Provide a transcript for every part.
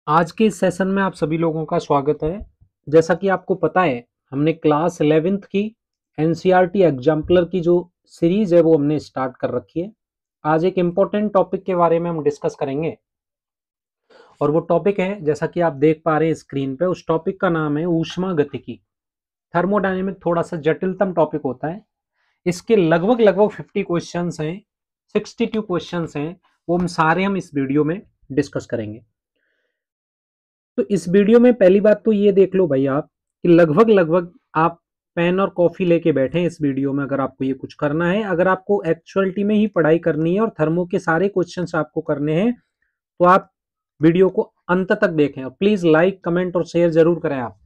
आज के इस सेशन में आप सभी लोगों का स्वागत है। जैसा कि आपको पता है, हमने क्लास 11th की एनसीईआरटी एग्जाम्पलर की जो सीरीज है वो हमने स्टार्ट कर रखी है। आज एक इम्पोर्टेंट टॉपिक के बारे में हम डिस्कस करेंगे और वो टॉपिक है, जैसा कि आप देख पा रहे हैं स्क्रीन पे, उस टॉपिक का नाम है ऊष्मागतिकी। थर्मोडायनेमिक थोड़ा सा जटिलतम टॉपिक होता है। इसके लगभग लगभग 50 क्वेश्चंस हैं, 62 क्वेश्चंस हैं, वो हम इस वीडियो में डिस्कस करेंगे। तो इस वीडियो में पहली बात तो ये देख लो भाई आप कि लगभग लगभग आप पेन और कॉफी लेके बैठे हैं इस वीडियो में, अगर आपको ये कुछ करना है, अगर आपको एक्चुअलिटी में ही पढ़ाई करनी है और थर्मो के सारे क्वेश्चंस आपको करने हैं, तो आप वीडियो को अंत तक देखें और प्लीज लाइक कमेंट और शेयर जरूर करें आप।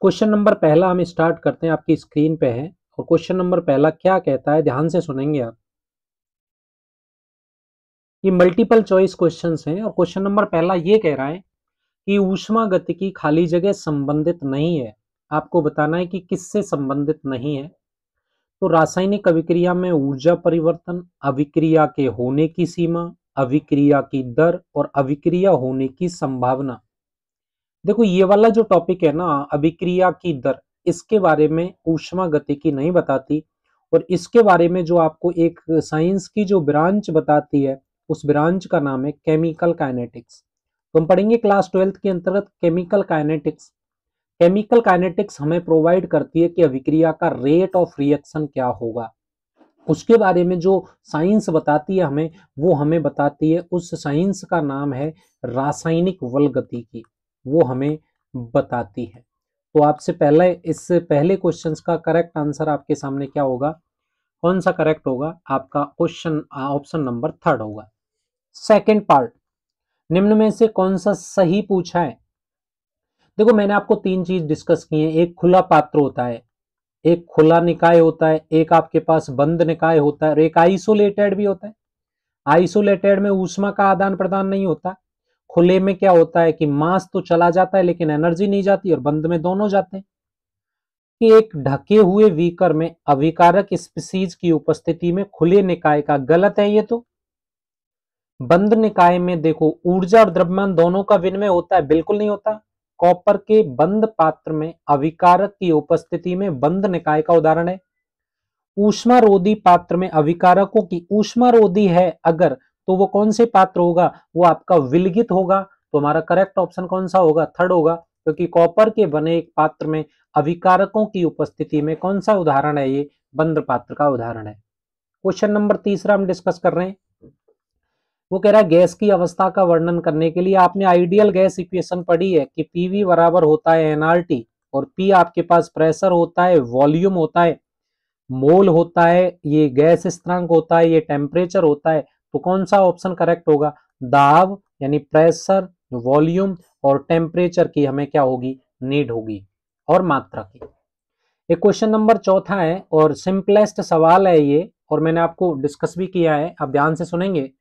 क्वेश्चन नंबर पहला हम स्टार्ट करते हैं, आपकी स्क्रीन पे है। और क्वेश्चन नंबर पहला क्या कहता है, ध्यान से सुनेंगे आप। ये मल्टीपल चॉइस क्वेश्चंस हैं और क्वेश्चन नंबर पहला ये कह रहा है कि ऊष्मागतिकी खाली जगह संबंधित नहीं है। आपको बताना है कि किससे संबंधित नहीं है। तो रासायनिक अभिक्रिया में ऊर्जा परिवर्तन, अभिक्रिया के होने की सीमा, अभिक्रिया की दर और अभिक्रिया होने की संभावना। देखो ये वाला जो टॉपिक है ना, अभिक्रिया की दर, इसके बारे में ऊष्मागतिकी नहीं बताती। और इसके बारे में जो आपको एक साइंस की जो ब्रांच बताती है, उस ब्रांच का नाम है केमिकल काइनेटिक्स। तो हम पढ़ेंगे क्लास 12th के अंतर्गत केमिकल काइनेटिक्स। केमिकल काइनेटिक्स हमें प्रोवाइड करती है कि अभिक्रिया का रेट ऑफ रिएक्शन क्या होगा। उसके बारे में जो साइंस बताती है हमें, वो हमें बताती है, उस साइंस का नाम है रासायनिक बलगतिकी, वो हमें बताती है। तो आपसे पहले इस पहले क्वेश्चंस का करेक्ट आंसर आपके सामने क्या होगा, कौन सा करेक्ट होगा? आपका क्वेश्चन ऑप्शन नंबर 3 होगा। सेकंड पार्ट, निम्न में से कौन सा सही पूछा है? देखो मैंने आपको तीन चीज डिस्कस की है। एक खुला पात्र होता है, एक खुला निकाय होता है, एक आपके पास बंद निकाय होता है और एक आइसोलेटेड भी होता है। आइसोलेटेड में ऊष्मा का आदान प्रदान नहीं होता। खुले में क्या होता है कि मास तो चला जाता है लेकिन एनर्जी नहीं जाती, और बंद में दोनों जाते हैं। कि एक ढके हुए बीकर में अभिकारक स्पीसीज की उपस्थिति में खुले निकाय का, गलत है ये तो। बंद निकाय में देखो ऊर्जा और द्रव्यमान दोनों का विनिमय होता है, बिल्कुल नहीं होता। कॉपर के बंद पात्र में अभिकारक की उपस्थिति में बंद निकाय का उदाहरण है। ऊष्मारोधी पात्र में अभिकारकों की ऊष्मारोधी है अगर, तो वो कौन से पात्र होगा? वो आपका विलगित होगा। तो हमारा करेक्ट ऑप्शन कौन सा होगा? 3 होगा, क्योंकि कॉपर के बने एक पात्र में अभिकारकों की उपस्थिति में कौन सा उदाहरण है? ये बंद पात्र का उदाहरण है। क्वेश्चन नंबर तीसरा हम डिस्कस कर रहे हैं। वो कह रहा है गैस की अवस्था का वर्णन करने के लिए आपने आइडियल गैस इक्वेशन पढ़ी है कि पीवी बराबर होता है एनआरटी, और पी आपके पास प्रेशर होता है, वॉल्यूम होता है, मोल होता है, ये गैस स्थिरांक होता है, ये टेम्परेचर होता है। तो कौन सा ऑप्शन करेक्ट होगा? दाब यानी प्रेशर, वॉल्यूम और टेम्परेचर की हमें क्या होगी? नीड होगी, और मात्रा की। एक क्वेश्चन नंबर चौथा है और सिंपलेस्ट सवाल है ये, और मैंने आपको डिस्कस भी किया है। आप ध्यान से सुनेंगे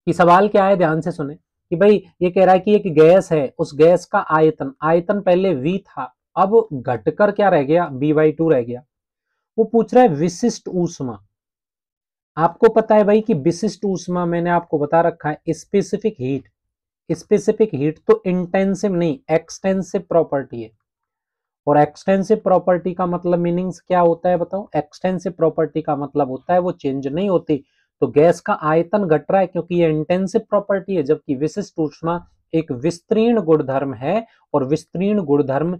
कि सवाल क्या है, ध्यान से सुने। कि भाई ये कह रहा है कि एक गैस है, उस गैस का आयतन, आयतन पहले V था, अब घटकर क्या रह गया? B/2 रह गया। वो पूछ रहा है विशिष्ट ऊष्मा। आपको पता है भाई कि विशिष्ट ऊष्मा मैंने आपको बता रखा है स्पेसिफिक हीट। स्पेसिफिक हीट तो इंटेंसिव नहीं, एक्सटेंसिव प्रॉपर्टी है। और एक्सटेंसिव प्रॉपर्टी का मतलब मीनिंग्स क्या होता है बताओ? एक्सटेंसिव प्रॉपर्टी का मतलब होता है वो चेंज नहीं होती। तो गैस का आयतन घट रहा है क्योंकि ये इंटेंसिव प्रॉपर्टी है, जबकि विशिष्ट ऊष्मा एक विस्तीर्ण गुणधर्म है, और विस्तीर्ण गुणधर्म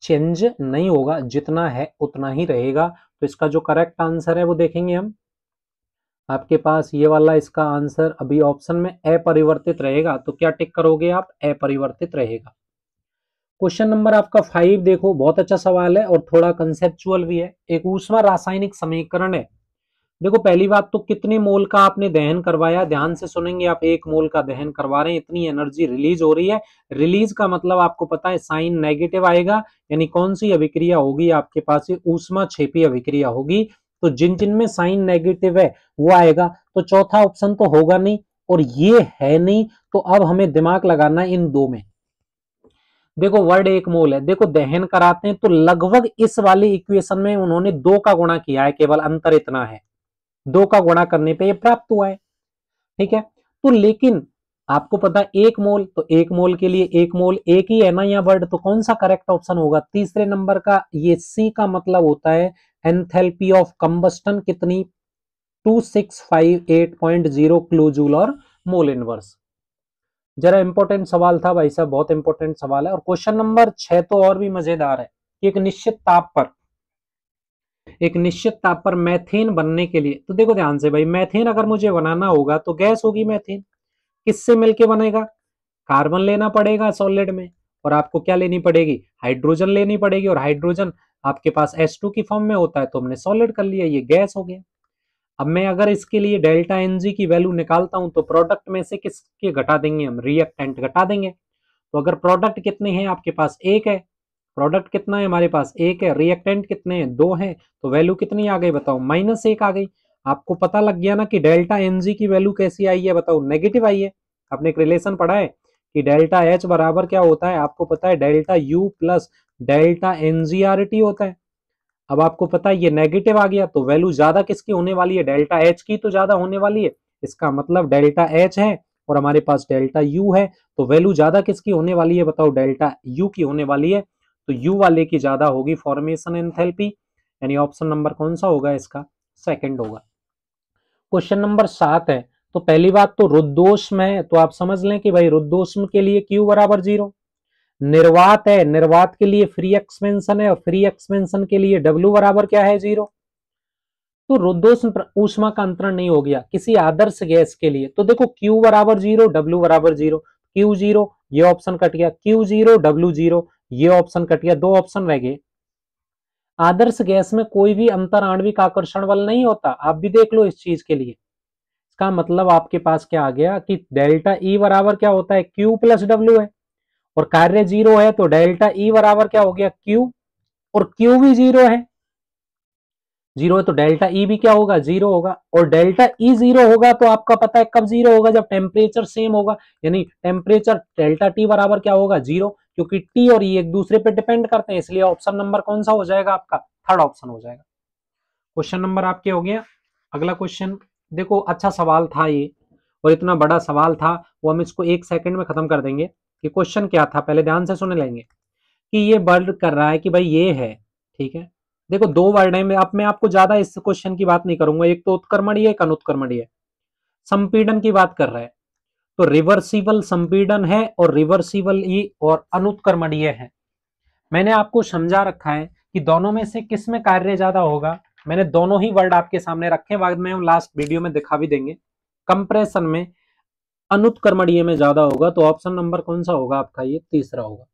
चेंज नहीं होगा, जितना है उतना ही रहेगा। तो इसका जो करेक्ट आंसर है वो देखेंगे हम। आपके पास ये वाला इसका आंसर अभी ऑप्शन में अपरिवर्तित रहेगा, तो क्या टिक करोगे आप? अपरिवर्तित रहेगा। क्वेश्चन नंबर आपका 5 देखो, बहुत अच्छा सवाल है और थोड़ा कंसेप्चुअल भी है। एक ऊष्मा रासायनिक समीकरण है। देखो पहली बात तो कितने मोल का आपने दहन करवाया, ध्यान से सुनेंगे आप। 1 मोल का दहन करवा रहे हैं, इतनी एनर्जी रिलीज हो रही है। रिलीज का मतलब आपको पता है साइन नेगेटिव आएगा, यानी कौन सी अभिक्रिया होगी आपके पास? ये ऊष्मा क्षेपी अभिक्रिया होगी। तो जिन जिन में साइन नेगेटिव है वो आएगा। तो चौथा ऑप्शन तो होगा नहीं, और ये है नहीं। तो अब हमें दिमाग लगाना है इन दो में। देखो वर्ड 1 मोल है, देखो दहन कराते हैं तो लगभग इस वाली इक्वेशन में उन्होंने 2 का गुणा किया है, केवल अंतर इतना है, 2 का गुणा करने पे ये प्राप्त हुआ है। ठीक है, तो लेकिन आपको पता है 1 मोल, तो 1 मोल के लिए 1 मोल एक ही है ना यहाँ वर्ड, तो कौन सा करेक्ट ऑप्शन होगा? तीसरे नंबर का ये सी का मतलब होता है एंथैल्पी ऑफ कंबस्टन कितनी? 2658.0 किलो जूल और मोल इनवर्स। जरा इंपॉर्टेंट सवाल था भाई साहब, बहुत इंपॉर्टेंट सवाल है। और क्वेश्चन नंबर 6 तो और भी मजेदार है कि एक निश्चित ताप पर मैथेन बनने के लिए, तो देखो ध्यान से भाई, मैथेन अगर मुझे बनाना होगा तो गैस होगी मैथेन, किससे मिलके बनेगा? कार्बन लेना पड़ेगा सॉलिड में, और आपको क्या लेनी पड़ेगी? हाइड्रोजन लेनी पड़ेगी, और हाइड्रोजन आपके पास H2 की फॉर्म में होता है, तो हमने सॉलिड कर लिया, ये गैस हो गया। अब मैं अगर इसके लिए डेल्टा एनजी की वैल्यू निकालता हूं तो प्रोडक्ट में से किसके घटा देंगे हम? रिएक्टेंट घटा देंगे। तो अगर प्रोडक्ट कितने हैं आपके पास? एक है। प्रोडक्ट कितना है हमारे पास? एक है। रिएक्टेंट कितने हैं? दो हैं। तो वैल्यू कितनी आ गई बताओ? -1 आ गई। आपको पता लग गया ना कि डेल्टा एनजी की वैल्यू कैसी आई है? बताओ, नेगेटिव आई है। आपने एक रिलेशन पढ़ा है कि डेल्टा एच बराबर क्या होता है? आपको पता है डेल्टा यू प्लस डेल्टा एनजीआरटी होता है। अब आपको पता है ये नेगेटिव आ गया, तो वैल्यू ज्यादा किसकी होने वाली है? डेल्टा एच की तो ज्यादा होने वाली है। इसका मतलब डेल्टा एच है और हमारे पास डेल्टा यू है, तो वैल्यू ज्यादा किसकी होने वाली है? बताओ, डेल्टा यू की होने वाली है। तो यू वाले की ज्यादा होगी फॉर्मेशन एंथैल्पी, यानी ऑप्शन नंबर कौन सा होगा इसका? सेकंड होगा। क्वेश्चन नंबर 7 है। तो पहली बात तो रुद्धोष्म है, तो आप समझ लें कि भाई रुद्धोष्म के लिए Q बराबर 0। निर्वात है, निर्वात के लिए फ्री एक्सपेंशन है, और फ्री एक्सपेंशन के लिए W बराबर क्या है? 0। तो रुद्धोष्म ऊष्मा का अंतरण नहीं हो गया किसी आदर्श गैस के लिए, तो देखो Q बराबर 0, W बराबर 0, Q0 ये ऑप्शन कट गया, Q0 W0 ये ऑप्शन कट गया, दो ऑप्शन रह गए। आदर्श गैस में कोई भी अंतर आणविक आकर्षण बल नहीं होता, आप भी देख लो इस चीज के लिए। इसका मतलब आपके पास क्या आ गया कि डेल्टा ई बराबर क्या होता है? Q प्लस W है, और कार्य 0 है, तो डेल्टा ई बराबर क्या हो गया? Q, और Q भी 0 है। 0 है तो डेल्टा ई भी क्या होगा? 0 होगा। और डेल्टा ई 0 होगा तो आपका पता है कब 0 होगा? जब टेम्परेचर सेम होगा, यानी टेम्परेचर डेल्टा टी बराबर क्या होगा? 0, क्योंकि टी और ई एक दूसरे पे डिपेंड करते हैं, इसलिए ऑप्शन नंबर कौन सा हो जाएगा आपका? थर्ड ऑप्शन हो जाएगा। क्वेश्चन नंबर आपके हो गया। अगला क्वेश्चन देखो, अच्छा सवाल था ये, और इतना बड़ा सवाल था, वो हम इसको 1 सेकंड में खत्म कर देंगे। कि क्वेश्चन क्या था पहले ध्यान से सुन लेंगे। कि ये वर्ड कर रहा है कि भाई ये है, ठीक है। देखो दो वर्ड है, अब मैं आपको ज्यादा इस क्वेश्चन की बात नहीं करूंगा, एक तो उत्क्रमणीय एक अनुत्क्रमणीय। संपीड़न की बात कर रहा है, तो रिवर्सिबल संपीड़न है और रिवर्सिबल ई और अनुत्क्रमणीय है। मैंने आपको समझा रखा है कि दोनों में से किस में कार्य ज्यादा होगा। मैंने दोनों ही वर्ड आपके सामने रखे, बाद में हम लास्ट वीडियो में दिखा भी देंगे। कंप्रेशन में अनुत्क्रमणीय में ज्यादा होगा, तो ऑप्शन नंबर कौन सा होगा आपका? ये तीसरा होगा।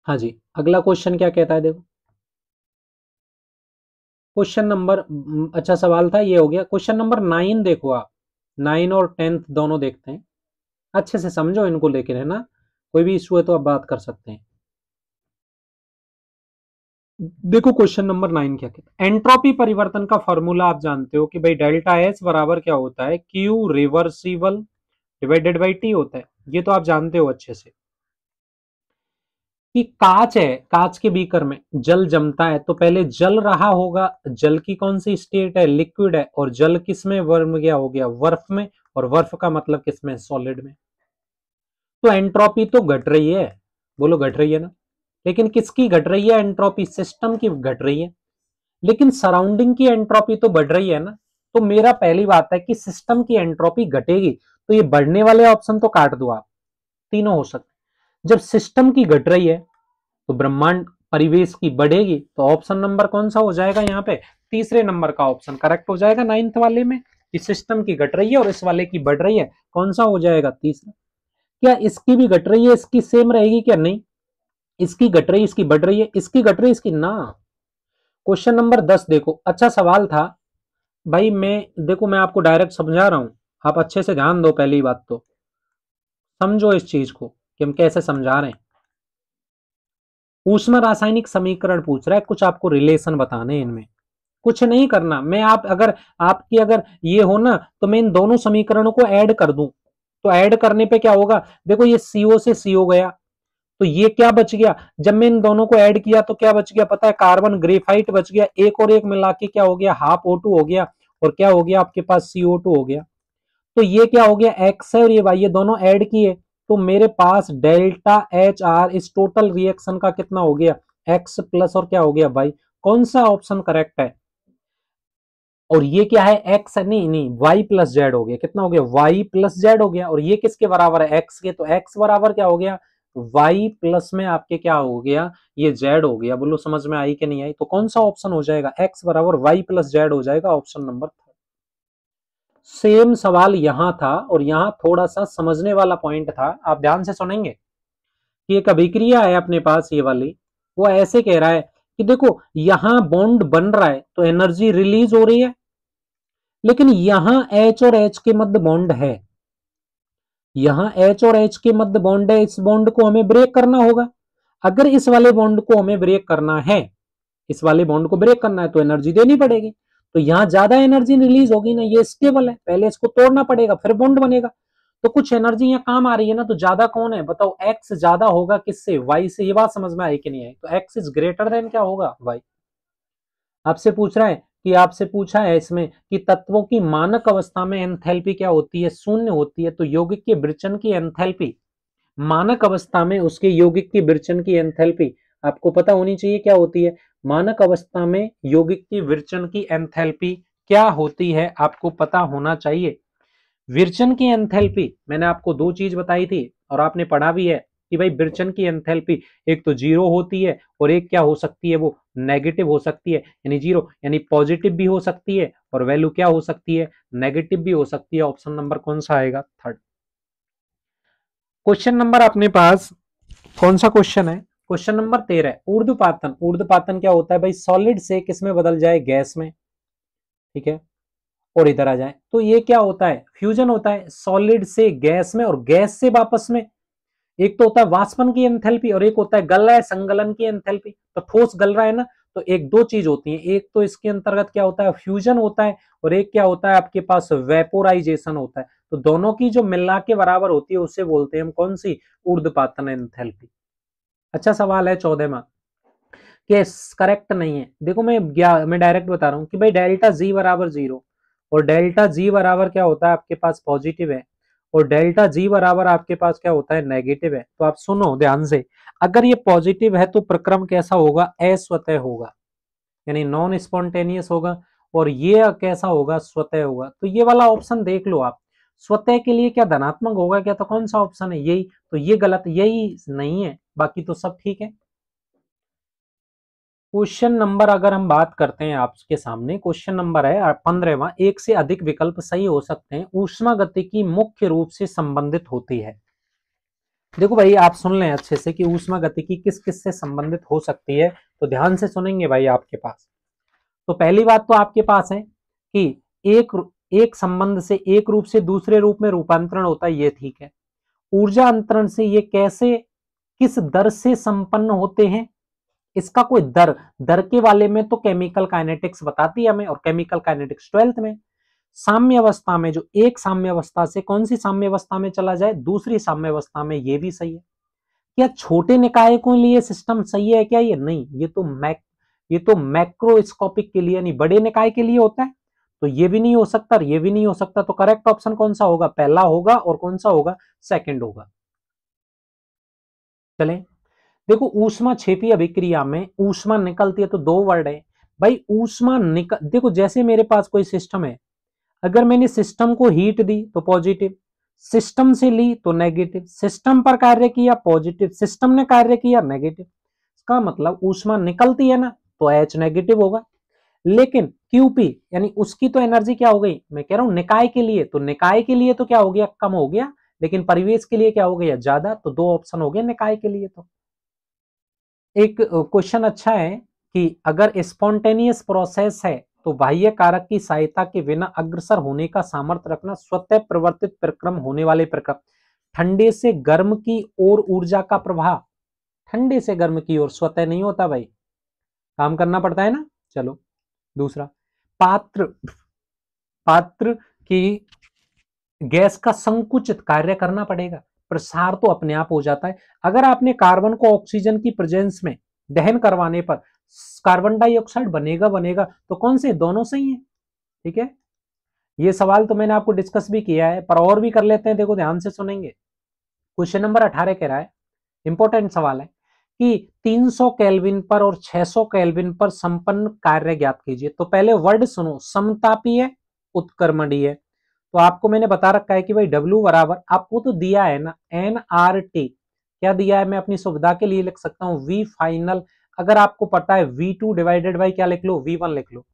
हाँ जी, अगला क्वेश्चन क्या कहता है देखो। क्वेश्चन नंबर अच्छा सवाल था, ये हो गया। क्वेश्चन नंबर 9 देखो आप, 9 और 10 दोनों देखते हैं, अच्छे से समझो इनको लेकर, है ना। कोई भी इशू है तो आप बात कर सकते हैं। देखो क्वेश्चन नंबर 9 क्या कहता है। एंट्रोपी परिवर्तन का फॉर्मूला आप जानते हो कि भाई डेल्टा एच बराबर क्या होता है? Q reversible divided by T होता है, ये तो आप जानते हो अच्छे से। कि कांच है, कांच के बीकर में जल जमता है, तो पहले जल रहा होगा, जल की कौन सी स्टेट है? लिक्विड है, और जल किस में वर्म गया हो गया? बर्फ में, और बर्फ का मतलब किस में? सॉलिड में। तो एंट्रोपी तो घट रही है, बोलो घट रही है ना। लेकिन किसकी घट रही है एंट्रोपी? सिस्टम की घट रही है। लेकिन सराउंडिंग की एंट्रोपी तो बढ़ रही है ना। तो मेरा पहली बात है कि सिस्टम की एंट्रोपी घटेगी, तो ये बढ़ने वाले ऑप्शन तो काट दो आप, तीनों हो सकते। जब सिस्टम की घट रही है तो ब्रह्मांड परिवेश की बढ़ेगी, तो ऑप्शन नंबर कौन सा हो जाएगा यहाँ पे? तीसरे नंबर का ऑप्शन करेक्ट हो जाएगा 9th वाले में, कि सिस्टम की घट रही है और इस वाले की बढ़ रही है। कौन सा हो जाएगा? तीसरा। क्या इसकी भी घट रही है, इसकी सेम रहेगी क्या? नहीं, इसकी घट रही, इसकी बढ़ रही है, इसकी घट रही, इसकी ना। क्वेश्चन नंबर 10 देखो, अच्छा सवाल था भाई। मैं आपको डायरेक्ट समझा रहा हूं, आप अच्छे से ध्यान दो। पहली बात तो समझो इस चीज को कि हम कैसे समझा रहे हैं। ऊष्मा रासायनिक समीकरण पूछ रहा है, कुछ आपको रिलेशन बताने हैं इनमें, कुछ नहीं करना। मैं आप अगर आपकी अगर ये हो ना, तो मैं इन दोनों समीकरणों को ऐड कर दूं, तो ऐड करने पे क्या होगा? देखो ये CO से CO गया, तो ये क्या बच गया, जब मैं इन दोनों को ऐड किया तो क्या बच गया पता है, कार्बन ग्रेफाइट बच गया, एक और एक मिला के क्या हो गया, हाफ O2 हो गया, और क्या हो गया आपके पास CO2 हो गया। तो ये क्या हो गया, एक्स है और ये वाई, ये दोनों ऐड किए तो मेरे पास डेल्टा HR इस टोटल रिएक्शन का कितना हो गया, एक्स प्लस और क्या हो गया वाई। कौन सा ऑप्शन करेक्ट है, और ये क्या है एक्स है, नहीं नहीं वाई प्लस जेड हो गया, कितना हो गया वाई प्लस जेड हो गया, और ये किसके बराबर है एक्स के, तो एक्स बराबर क्या हो गया वाई प्लस में आपके क्या हो गया ये जेड हो गया। बोलो समझ में आई कि नहीं आई, तो कौन सा ऑप्शन हो जाएगा, एक्स बराबर वाई प्लस जेड हो जाएगा, ऑप्शन नंबर। सेम सवाल यहां था और यहां थोड़ा सा समझने वाला पॉइंट था, आप ध्यान से सुनेंगे कि एक अभिक्रिया है अपने पास ये वाली, वो ऐसे कह रहा है कि देखो यहां बॉन्ड बन रहा है तो एनर्जी रिलीज हो रही है, लेकिन यहां H और H के मध्य बॉन्ड है, यहां H और H के मध्य बॉन्ड है, इस बॉन्ड को हमें ब्रेक करना होगा। अगर इस वाले बॉन्ड को हमें ब्रेक करना है, इस वाले बॉन्ड को ब्रेक करना है तो एनर्जी देनी पड़ेगी, तो यहां ज्यादा एनर्जी रिलीज होगी ना, ये स्टेबल है, पहले इसको तोड़ना पड़ेगा फिर बॉन्ड बनेगा, तो कुछ एनर्जी यहाँ काम आ रही है ना, तो ज्यादा कौन है बताओ, एक्स ज्यादा होगा किससे, वाई से। ये बात समझ में आई कि नहीं आई, तो एक्स इज ग्रेटर देन क्या होगा वाई। आपसे पूछ रहा है कि आपसे पूछा है इसमें कि तत्वों की मानक अवस्था में एंथैल्पी क्या होती है, शून्य होती है, तो यौगिक के विचलन की एंथैल्पी मानक अवस्था में, उसके यौगिक की विचलन की एंथैल्पी आपको पता होनी चाहिए क्या होती है, मानक अवस्था में यौगिक की विचलन की एंथैल्पी क्या होती है आपको पता होना चाहिए। विचलन की एंथैल्पी मैंने आपको दो चीज बताई थी और आपने पढ़ा भी है कि भाई विचलन की एंथैल्पी एक तो जीरो होती है और एक क्या हो सकती है, वो नेगेटिव हो सकती है, यानी जीरो यानी पॉजिटिव भी हो सकती है और वैल्यू क्या हो सकती है नेगेटिव भी हो सकती है। ऑप्शन नंबर कौन सा आएगा, थर्ड। क्वेश्चन नंबर अपने पास कौन सा क्वेश्चन है, क्वेश्चन नंबर 13, ऊर्ध्वपातन। ऊर्ध्वपातन क्या होता है भाई, सॉलिड से किस में बदल जाए, गैस में, ठीक है, और इधर आ जाए तो ये क्या होता है, फ्यूजन होता है, सॉलिड से गैस में और गैस से वापस में। एक तो होता है वाष्पन की एंथैल्पी और एक होता है गल रहा है संगलन की एंथैल्पी, तो ठोस गल रहा है ना, तो एक दो चीज होती है, एक तो इसके अंतर्गत क्या होता है फ्यूजन होता है और एक क्या होता है आपके पास वेपोराइजेशन होता है, तो दोनों की जो मिला के बराबर होती है उसे बोलते हैं हम कौन सी, ऊर्ध्वपातन एंथैल्पी। अच्छा सवाल है 14वां, कि करेक्ट नहीं है, देखो मैं डायरेक्ट बता रहा हूं कि भाई डेल्टा जी बराबर जीरो और डेल्टा जी बराबर क्या होता है आपके पास पॉजिटिव है और डेल्टा जी बराबर आपके पास क्या होता है नेगेटिव है। तो आप सुनो ध्यान से, अगर ये पॉजिटिव है तो प्रक्रम कैसा होगा, अस्वतः होगा, यानी नॉन स्पॉन्टेनियस होगा, और ये कैसा होगा, स्वतः होगा। तो ये वाला ऑप्शन देख लो आप, स्वतः के लिए क्या धनात्मक होगा क्या, तो कौन सा ऑप्शन है यही, तो ये गलत, यही नहीं है, बाकी तो सब ठीक है। क्वेश्चन नंबर अगर हम बात करते हैं आपके सामने, क्वेश्चन नंबर है 15वां, एक से अधिक विकल्प सही हो सकते हैं, ऊष्मागतिकी मुख्य रूप से संबंधित होती है। देखो भाई आप सुन लें अच्छे से कि ऊष्मागतिकी किस किस से संबंधित हो सकती है, तो ध्यान से सुनेंगे भाई आपके पास। तो पहली बात तो आपके पास है कि एक एक संबंध से एक रूप से दूसरे रूप में रूपांतरण होता है, ये ठीक है। ऊर्जा अंतरण से ये कैसे किस दर से संपन्न होते हैं, इसका कोई दर, दर के वाले में तो केमिकल काइनेटिक्स बताती है हमें, और केमिकल काइनेटिक्स 12th में। साम्य अवस्था में, जो एक साम्य अवस्था से कौन सी साम्य अवस्था में चला जाए, दूसरी साम्य अवस्था में, ये भी सही है। क्या छोटे निकाय के लिए सिस्टम सही है क्या, ये नहीं, ये तो मैक्रोस्कोपिक के लिए यानी बड़े निकाय के लिए होता है, तो ये भी नहीं हो सकता, ये भी नहीं हो सकता, तो करेक्ट ऑप्शन कौन सा होगा, पहला होगा, और कौन सा होगा, सेकंड होगा। चलें, देखो ऊष्मा क्षेपी अभिक्रिया में ऊष्मा निकलती है तो दो वर्ड है भाई, ऊष्मा निकल, देखो जैसे मेरे पास कोई सिस्टम है, अगर मैंने सिस्टम को हीट दी तो पॉजिटिव, सिस्टम से ली तो नेगेटिव, सिस्टम पर कार्य किया पॉजिटिव, सिस्टम ने कार्य किया नेगेटिव, इसका मतलब ऊष्मा निकलती है ना, तो H नेगेटिव होगा। लेकिन QP यानी उसकी तो एनर्जी क्या हो गई, मैं कह रहा हूं निकाय के लिए, तो निकाय के लिए तो क्या हो गया, कम हो गया, लेकिन परिवेश के लिए क्या हो गया, ज्यादा, तो दो ऑप्शन हो गए निकाय के लिए। तो एक क्वेश्चन अच्छा है कि अगर स्पॉन्टेनियस प्रोसेस है तो बाह्य कारक की सहायता के बिना अग्रसर होने का सामर्थ्य रखना, स्वतः प्रवर्तित प्रक्रम होने वाले प्रक्रम, ठंडे से गर्म की ओर ऊर्जा का प्रवाह, ठंडे से गर्म की ओर, स्वतः नहीं होता भाई, काम करना पड़ता है ना। चलो दूसरा, पात्र पात्र की गैस का संकुचित कार्य करना पड़ेगा, प्रसार तो अपने आप हो जाता है। अगर आपने कार्बन को ऑक्सीजन की प्रेजेंस में दहन करवाने पर कार्बन डाइऑक्साइड बनेगा बनेगा, तो कौन से, दोनों सही है। ठीक है, ये सवाल तो मैंने आपको डिस्कस भी किया है, पर और भी कर लेते हैं, देखो ध्यान से सुनेंगे। क्वेश्चन नंबर 18 कह रहा है, इंपॉर्टेंट सवाल है कि 300 केल्विन पर और 600 केल्विन पर संपन्न कार्य ज्ञात कीजिए। तो पहले वर्ड सुनो, समतापीय उत्क्रमणीय। तो आपको मैंने बता रखा है कि भाई W बराबर, आपको तो दिया है ना nRT, क्या दिया है, मैं अपनी सुविधा के लिए लिख सकता हूं V फाइनल। अगर आपको पता है V2 डिवाइडेड बाई क्या लिख लो, V1 लिख लो।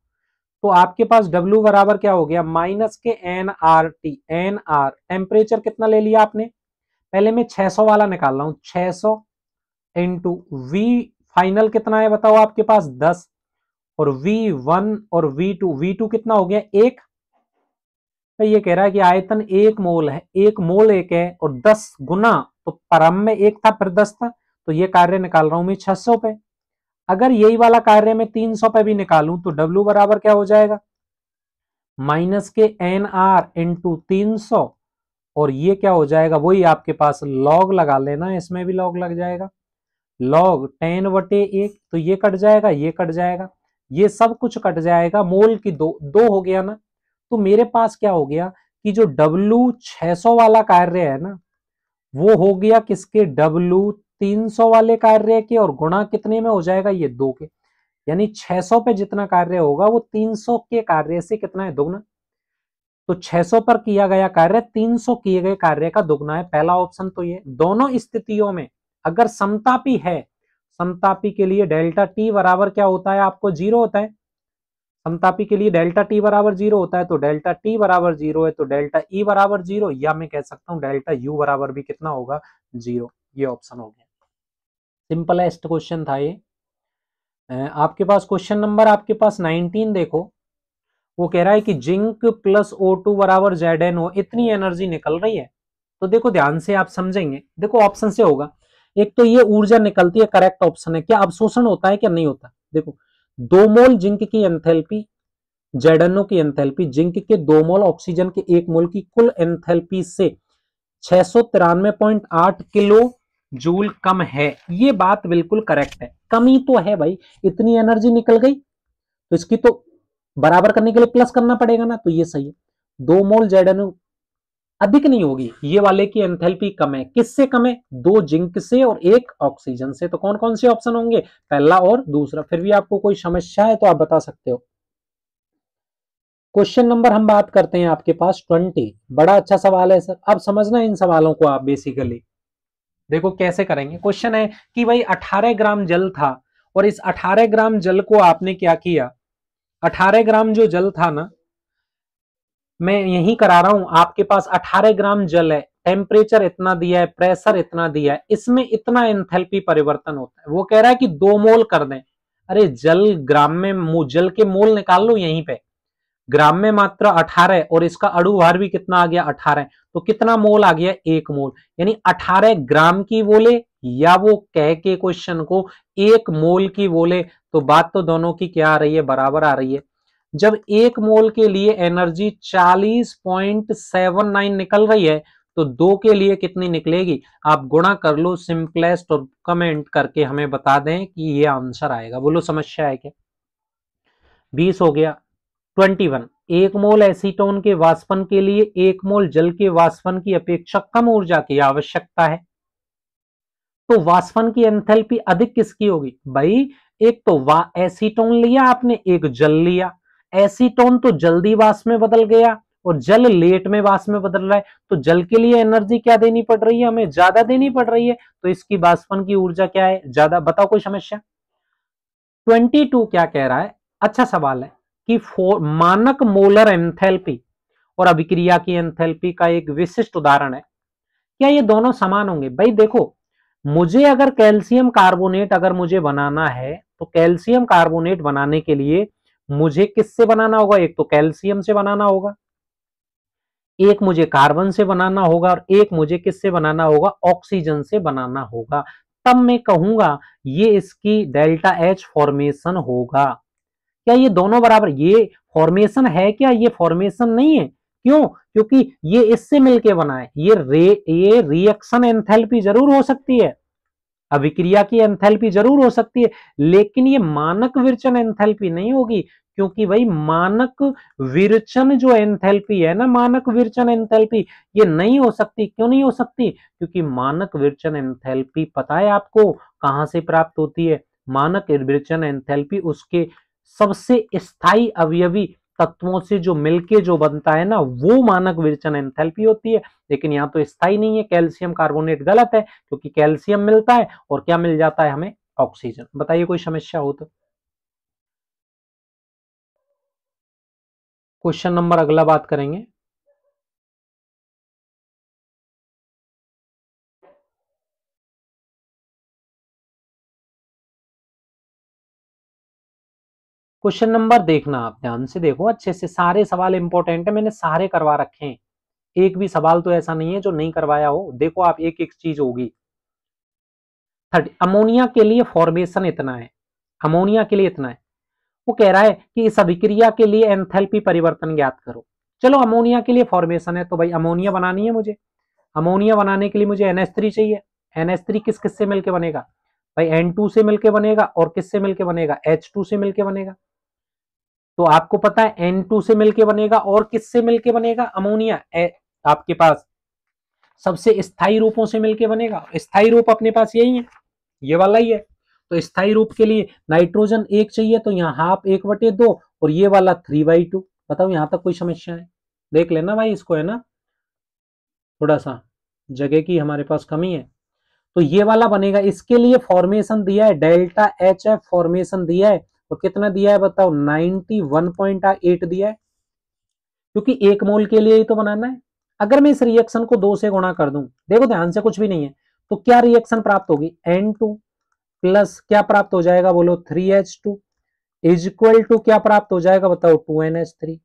तो आपके पास W बराबर क्या हो गया, माइनस के nRT, nR टेम्परेचर कितना ले लिया आपने, पहले मैं 600 वाला निकाल रहा हूं, 600 इंटू V फाइनल कितना है बताओ आपके पास 10, और V1 और V2 कितना हो गया 1। तो ये कह रहा है कि आयतन 1 मोल है, 1 मोल 1 है, और 10 गुना, तो प्रारंभ में 1 था फिर 10 था, तो ये कार्य निकाल रहा हूं मैं 600 पे। अगर यही वाला कार्य मैं 300 पे भी निकालूं तो W बराबर क्या हो जाएगा, माइनस के NR इंटू 300, और ये क्या हो जाएगा, वही आपके पास लॉग लगा लेना, इसमें भी लॉग लग जाएगा, लॉग 10/1, तो ये कट जाएगा, ये कट जाएगा, ये सब कुछ कट जाएगा, मोल की दो हो गया ना। तो मेरे पास क्या हो गया कि जो W 600 वाला कार्य है ना, वो हो गया किसके, W 300 वाले कार्य के, और गुणा कितने में हो जाएगा, ये 2 के। यानी 600 पे जितना कार्य होगा वो 300 के कार्य से कितना है, दुगना। तो 600 पर किया गया कार्य 300 किए गए कार्य का दुगना है, पहला ऑप्शन तो ये। दोनों स्थितियों में अगर समतापी है, समतापी के लिए डेल्टा टी बराबर क्या होता है, आपको 0 होता है। समतापी के लिए डेल्टा टी बराबर 0 होता है, तो डेल्टा टी बराबर 0 है, तो डेल्टा ई बराबर 0, या मैं कह सकता हूं डेल्टा यू बराबर भी कितना होगा, 0। ये ऑप्शन हो गया, सिंपलेस्ट क्वेश्चन था ये। आपके पास क्वेश्चन नंबर आपके पास 19 देखो, वो कह रहा है कि जिंक प्लस O2 बराबर ZnO, इतनी एनर्जी निकल रही है। तो देखो ध्यान से आप समझेंगे, देखो ऑप्शन से होगा, एक तो ये ऊर्जा निकलती है, करेक्ट ऑप्शन है। क्या अवशोषण होता है क्या, नहीं होता। देखो 2 मोल जिंक की एंथैल्पी, ZnO की एंथैल्पी जिंक के 2 मोल ऑक्सीजन के 1 मोल की कुल एंथैल्पी से 693.8 किलो जूल कम है। ये बात बिल्कुल करेक्ट है, कमी तो है भाई, इतनी एनर्जी निकल गई, तो इसकी तो बराबर करने के लिए प्लस करना पड़ेगा ना, तो ये सही है। 2 मोल ZnO अधिक नहीं होगी, ये वाले की एंथैल्पी कम है। किससे कम है, 2 जिंक से और 1 ऑक्सीजन से। तो कौन कौन से ऑप्शन होंगे, पहला और दूसरा। फिर भी आपको कोई समस्या है तो आप बता सकते हो। क्वेश्चन नंबर हम बात करते हैं आपके पास 20, बड़ा अच्छा सवाल है सर। अब समझना इन सवालों को आप बेसिकली, देखो कैसे करेंगे। क्वेश्चन है कि भाई 18 ग्राम जल था, और इस 18 ग्राम जल को आपने क्या किया, 18 ग्राम जो जल था ना, मैं यही करा रहा हूं, आपके पास 18 ग्राम जल है, टेम्परेचर इतना दिया है, प्रेशर इतना दिया है, इसमें इतना एंथैल्पी परिवर्तन होता है। वो कह रहा है कि 2 मोल कर दें। अरे जल ग्राम में, जल के मोल निकाल लो यहीं पे, ग्राम में मात्र 18, और इसका अणु भार भी कितना आ गया 18, तो कितना मोल आ गया 1 मोल। यानी 18 ग्राम की बोले, या वो कह के क्वेश्चन को 1 मोल की बोले, तो बात तो दोनों की क्या आ रही है, बराबर आ रही है। जब 1 मोल के लिए एनर्जी 40.79 निकल रही है, तो 2 के लिए कितनी निकलेगी, आप गुणा कर लो सिंपलेस्ट, और कमेंट करके हमें बता दें कि ये आंसर आएगा। बोलो समस्या है क्या, 20 हो गया। 21, 1 मोल एसीटोन के वाष्पन के लिए 1 मोल जल के वाष्पन की अपेक्षा कम ऊर्जा की आवश्यकता है। तो वाष्पन की एंथैल्पी अधिक किसकी होगी भाई, एक तो एसीटोन लिया आपने, एक जल लिया। एसीटोन तो जल्दी वाष्प में बदल गया, और जल लेट में वाष्प में बदल रहा है, तो जल के लिए एनर्जी क्या देनी पड़ रही है, हमें ज्यादा देनी पड़ रही है, तो इसकी वाष्पन की ऊर्जा क्या है, ज्यादा। बताओ कोई समस्या। 22 क्या कह रहा है, अच्छा सवाल है कि मानक मोलर एंथैल्पी और अभिक्रिया की एंथैल्पी का एक विशिष्ट उदाहरण है, क्या ये दोनों समान होंगे। भाई देखो, मुझे अगर कैल्शियम कार्बोनेट अगर मुझे बनाना है, तो कैल्शियम कार्बोनेट बनाने के लिए मुझे किससे बनाना होगा, एक तो कैल्शियम से बनाना होगा, एक मुझे कार्बन से बनाना होगा, और एक मुझे किससे बनाना होगा, ऑक्सीजन से बनाना होगा। तब मैं कहूंगा ये इसकी डेल्टा H फॉर्मेशन होगा। क्या ये दोनों बराबर, ये फॉर्मेशन है क्या, ये फॉर्मेशन नहीं है, क्यों? क्योंकि ये इससे मिलके बना है। ये रिएक्शन एंथैल्पी जरूर हो सकती है, अभिक्रिया की एंथैल्पी जरूर हो सकती है, लेकिन ये मानक विरचन एंथैल्पी नहीं होगी, क्योंकि भाई मानक विरचन जो एंथैल्पी है ना, मानक विरचन एंथैल्पी ये नहीं हो सकती। क्यों नहीं हो सकती? क्योंकि मानक विरचन एंथैल्पी पता है आपको कहां से प्राप्त होती है? मानक विरचन एंथैल्पी उसके सबसे स्थायी अवयवी तत्वों से जो मिलके जो बनता है ना, वो मानक विरचन एंथैल्पी होती है। लेकिन यहाँ तो स्थायी नहीं है, कैल्शियम कार्बोनेट गलत है, क्योंकि कैल्शियम मिलता है और क्या मिल जाता है हमें? ऑक्सीजन। बताइए कोई समस्या हो तो। क्वेश्चन नंबर अगला बात करेंगे। क्वेश्चन नंबर देखना, आप ध्यान से देखो अच्छे से, सारे सवाल इंपॉर्टेंट है, मैंने सारे करवा रखे हैं, एक भी सवाल तो ऐसा नहीं है जो नहीं करवाया हो। देखो आप, एक एक चीज होगी। 30 अमोनिया के लिए फॉर्मेशन इतना है, अमोनिया के लिए इतना है। वो कह रहा है कि इस अभिक्रिया के लिए एंथैल्पी परिवर्तन ज्ञात करो। चलो अमोनिया के लिए फॉर्मेशन है तो भाई अमोनिया बनानी है मुझे। अमोनिया बनाने के लिए मुझे NH3 चाहिए। NH3 किस किस से मिलकर बनेगा? भाई N2 से मिलकर बनेगा, और किससे मिलकर बनेगा? H2 से मिलकर बनेगा। तो आपको पता है N2 से मिलकर बनेगा, और किससे मिलकर बनेगा? अमोनिया आपके पास सबसे स्थायी रूपों से मिलकर बनेगा। स्थायी रूप अपने पास यही है, ये वाला ही है। तो स्थायी रूप के लिए नाइट्रोजन 1 चाहिए, तो यहाँ हाफ 1/2, और ये वाला 3/2। बताओ यहां तक कोई समस्या है? देख लेना भाई इसको, है ना, थोड़ा सा जगह की हमारे पास कमी है। तो ये वाला बनेगा। इसके लिए फॉर्मेशन दिया है डेल्टा HF, फॉर्मेशन दिया है, तो कितना दिया है बताओ? 91.8 दिया है, क्योंकि 1 मोल के लिए ही तो बनाना है। अगर मैं इस रिएक्शन को 2 से गुणा कर दूं, देखो ध्यान से, कुछ भी नहीं है, तो क्या रिएक्शन प्राप्त होगी? N2 प्लस क्या प्राप्त हो जाएगा बोलो? 3H2 इज इक्वल टू क्या प्राप्त हो जाएगा बताओ? 2NH3।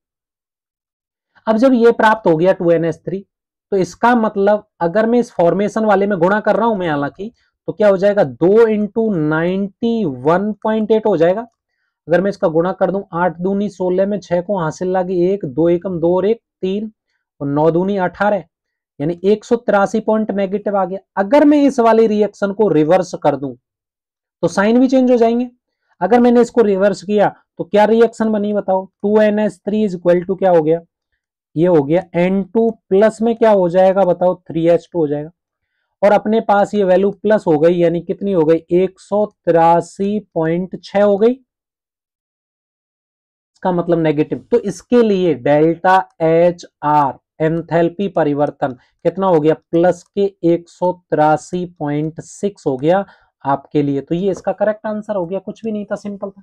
अब जब ये प्राप्त हो गया 2NH3, तो इसका मतलब अगर मैं इस फॉर्मेशन वाले में गुणा कर रहा हूं मैं, हालांकि, तो क्या हो जाएगा? 2 इंटू 91.8 हो जाएगा। अगर मैं इसका गुणा कर दूं, 8 दूनी 16 में 6 को हासिल लगी 1, 2 एकम 2 और 1 3, और 9 दूनी 18, यानी 183 पॉइंट नेगेटिव आ गया। अगर मैं इस वाली रिएक्शन को रिवर्स कर दूं तो साइन भी चेंज हो जाएंगे। अगर मैंने इसको रिवर्स किया तो क्या रिएक्शन बनी बताओ? 2NH3 इज इक्वल टू क्या हो गया? ये हो गया N2 प्लस में क्या हो जाएगा बताओ? 3H2 हो जाएगा। और अपने पास ये वैल्यू प्लस हो गई, यानी कितनी हो गई? 183.6 हो गई। इसका मतलब नेगेटिव। तो इसके लिए डेल्टा HR एंथैल्पी परिवर्तन कितना हो गया? प्लस के 183.6 हो गया आपके लिए। तो ये इसका करेक्ट आंसर हो गया, कुछ भी नहीं था, सिंपल था।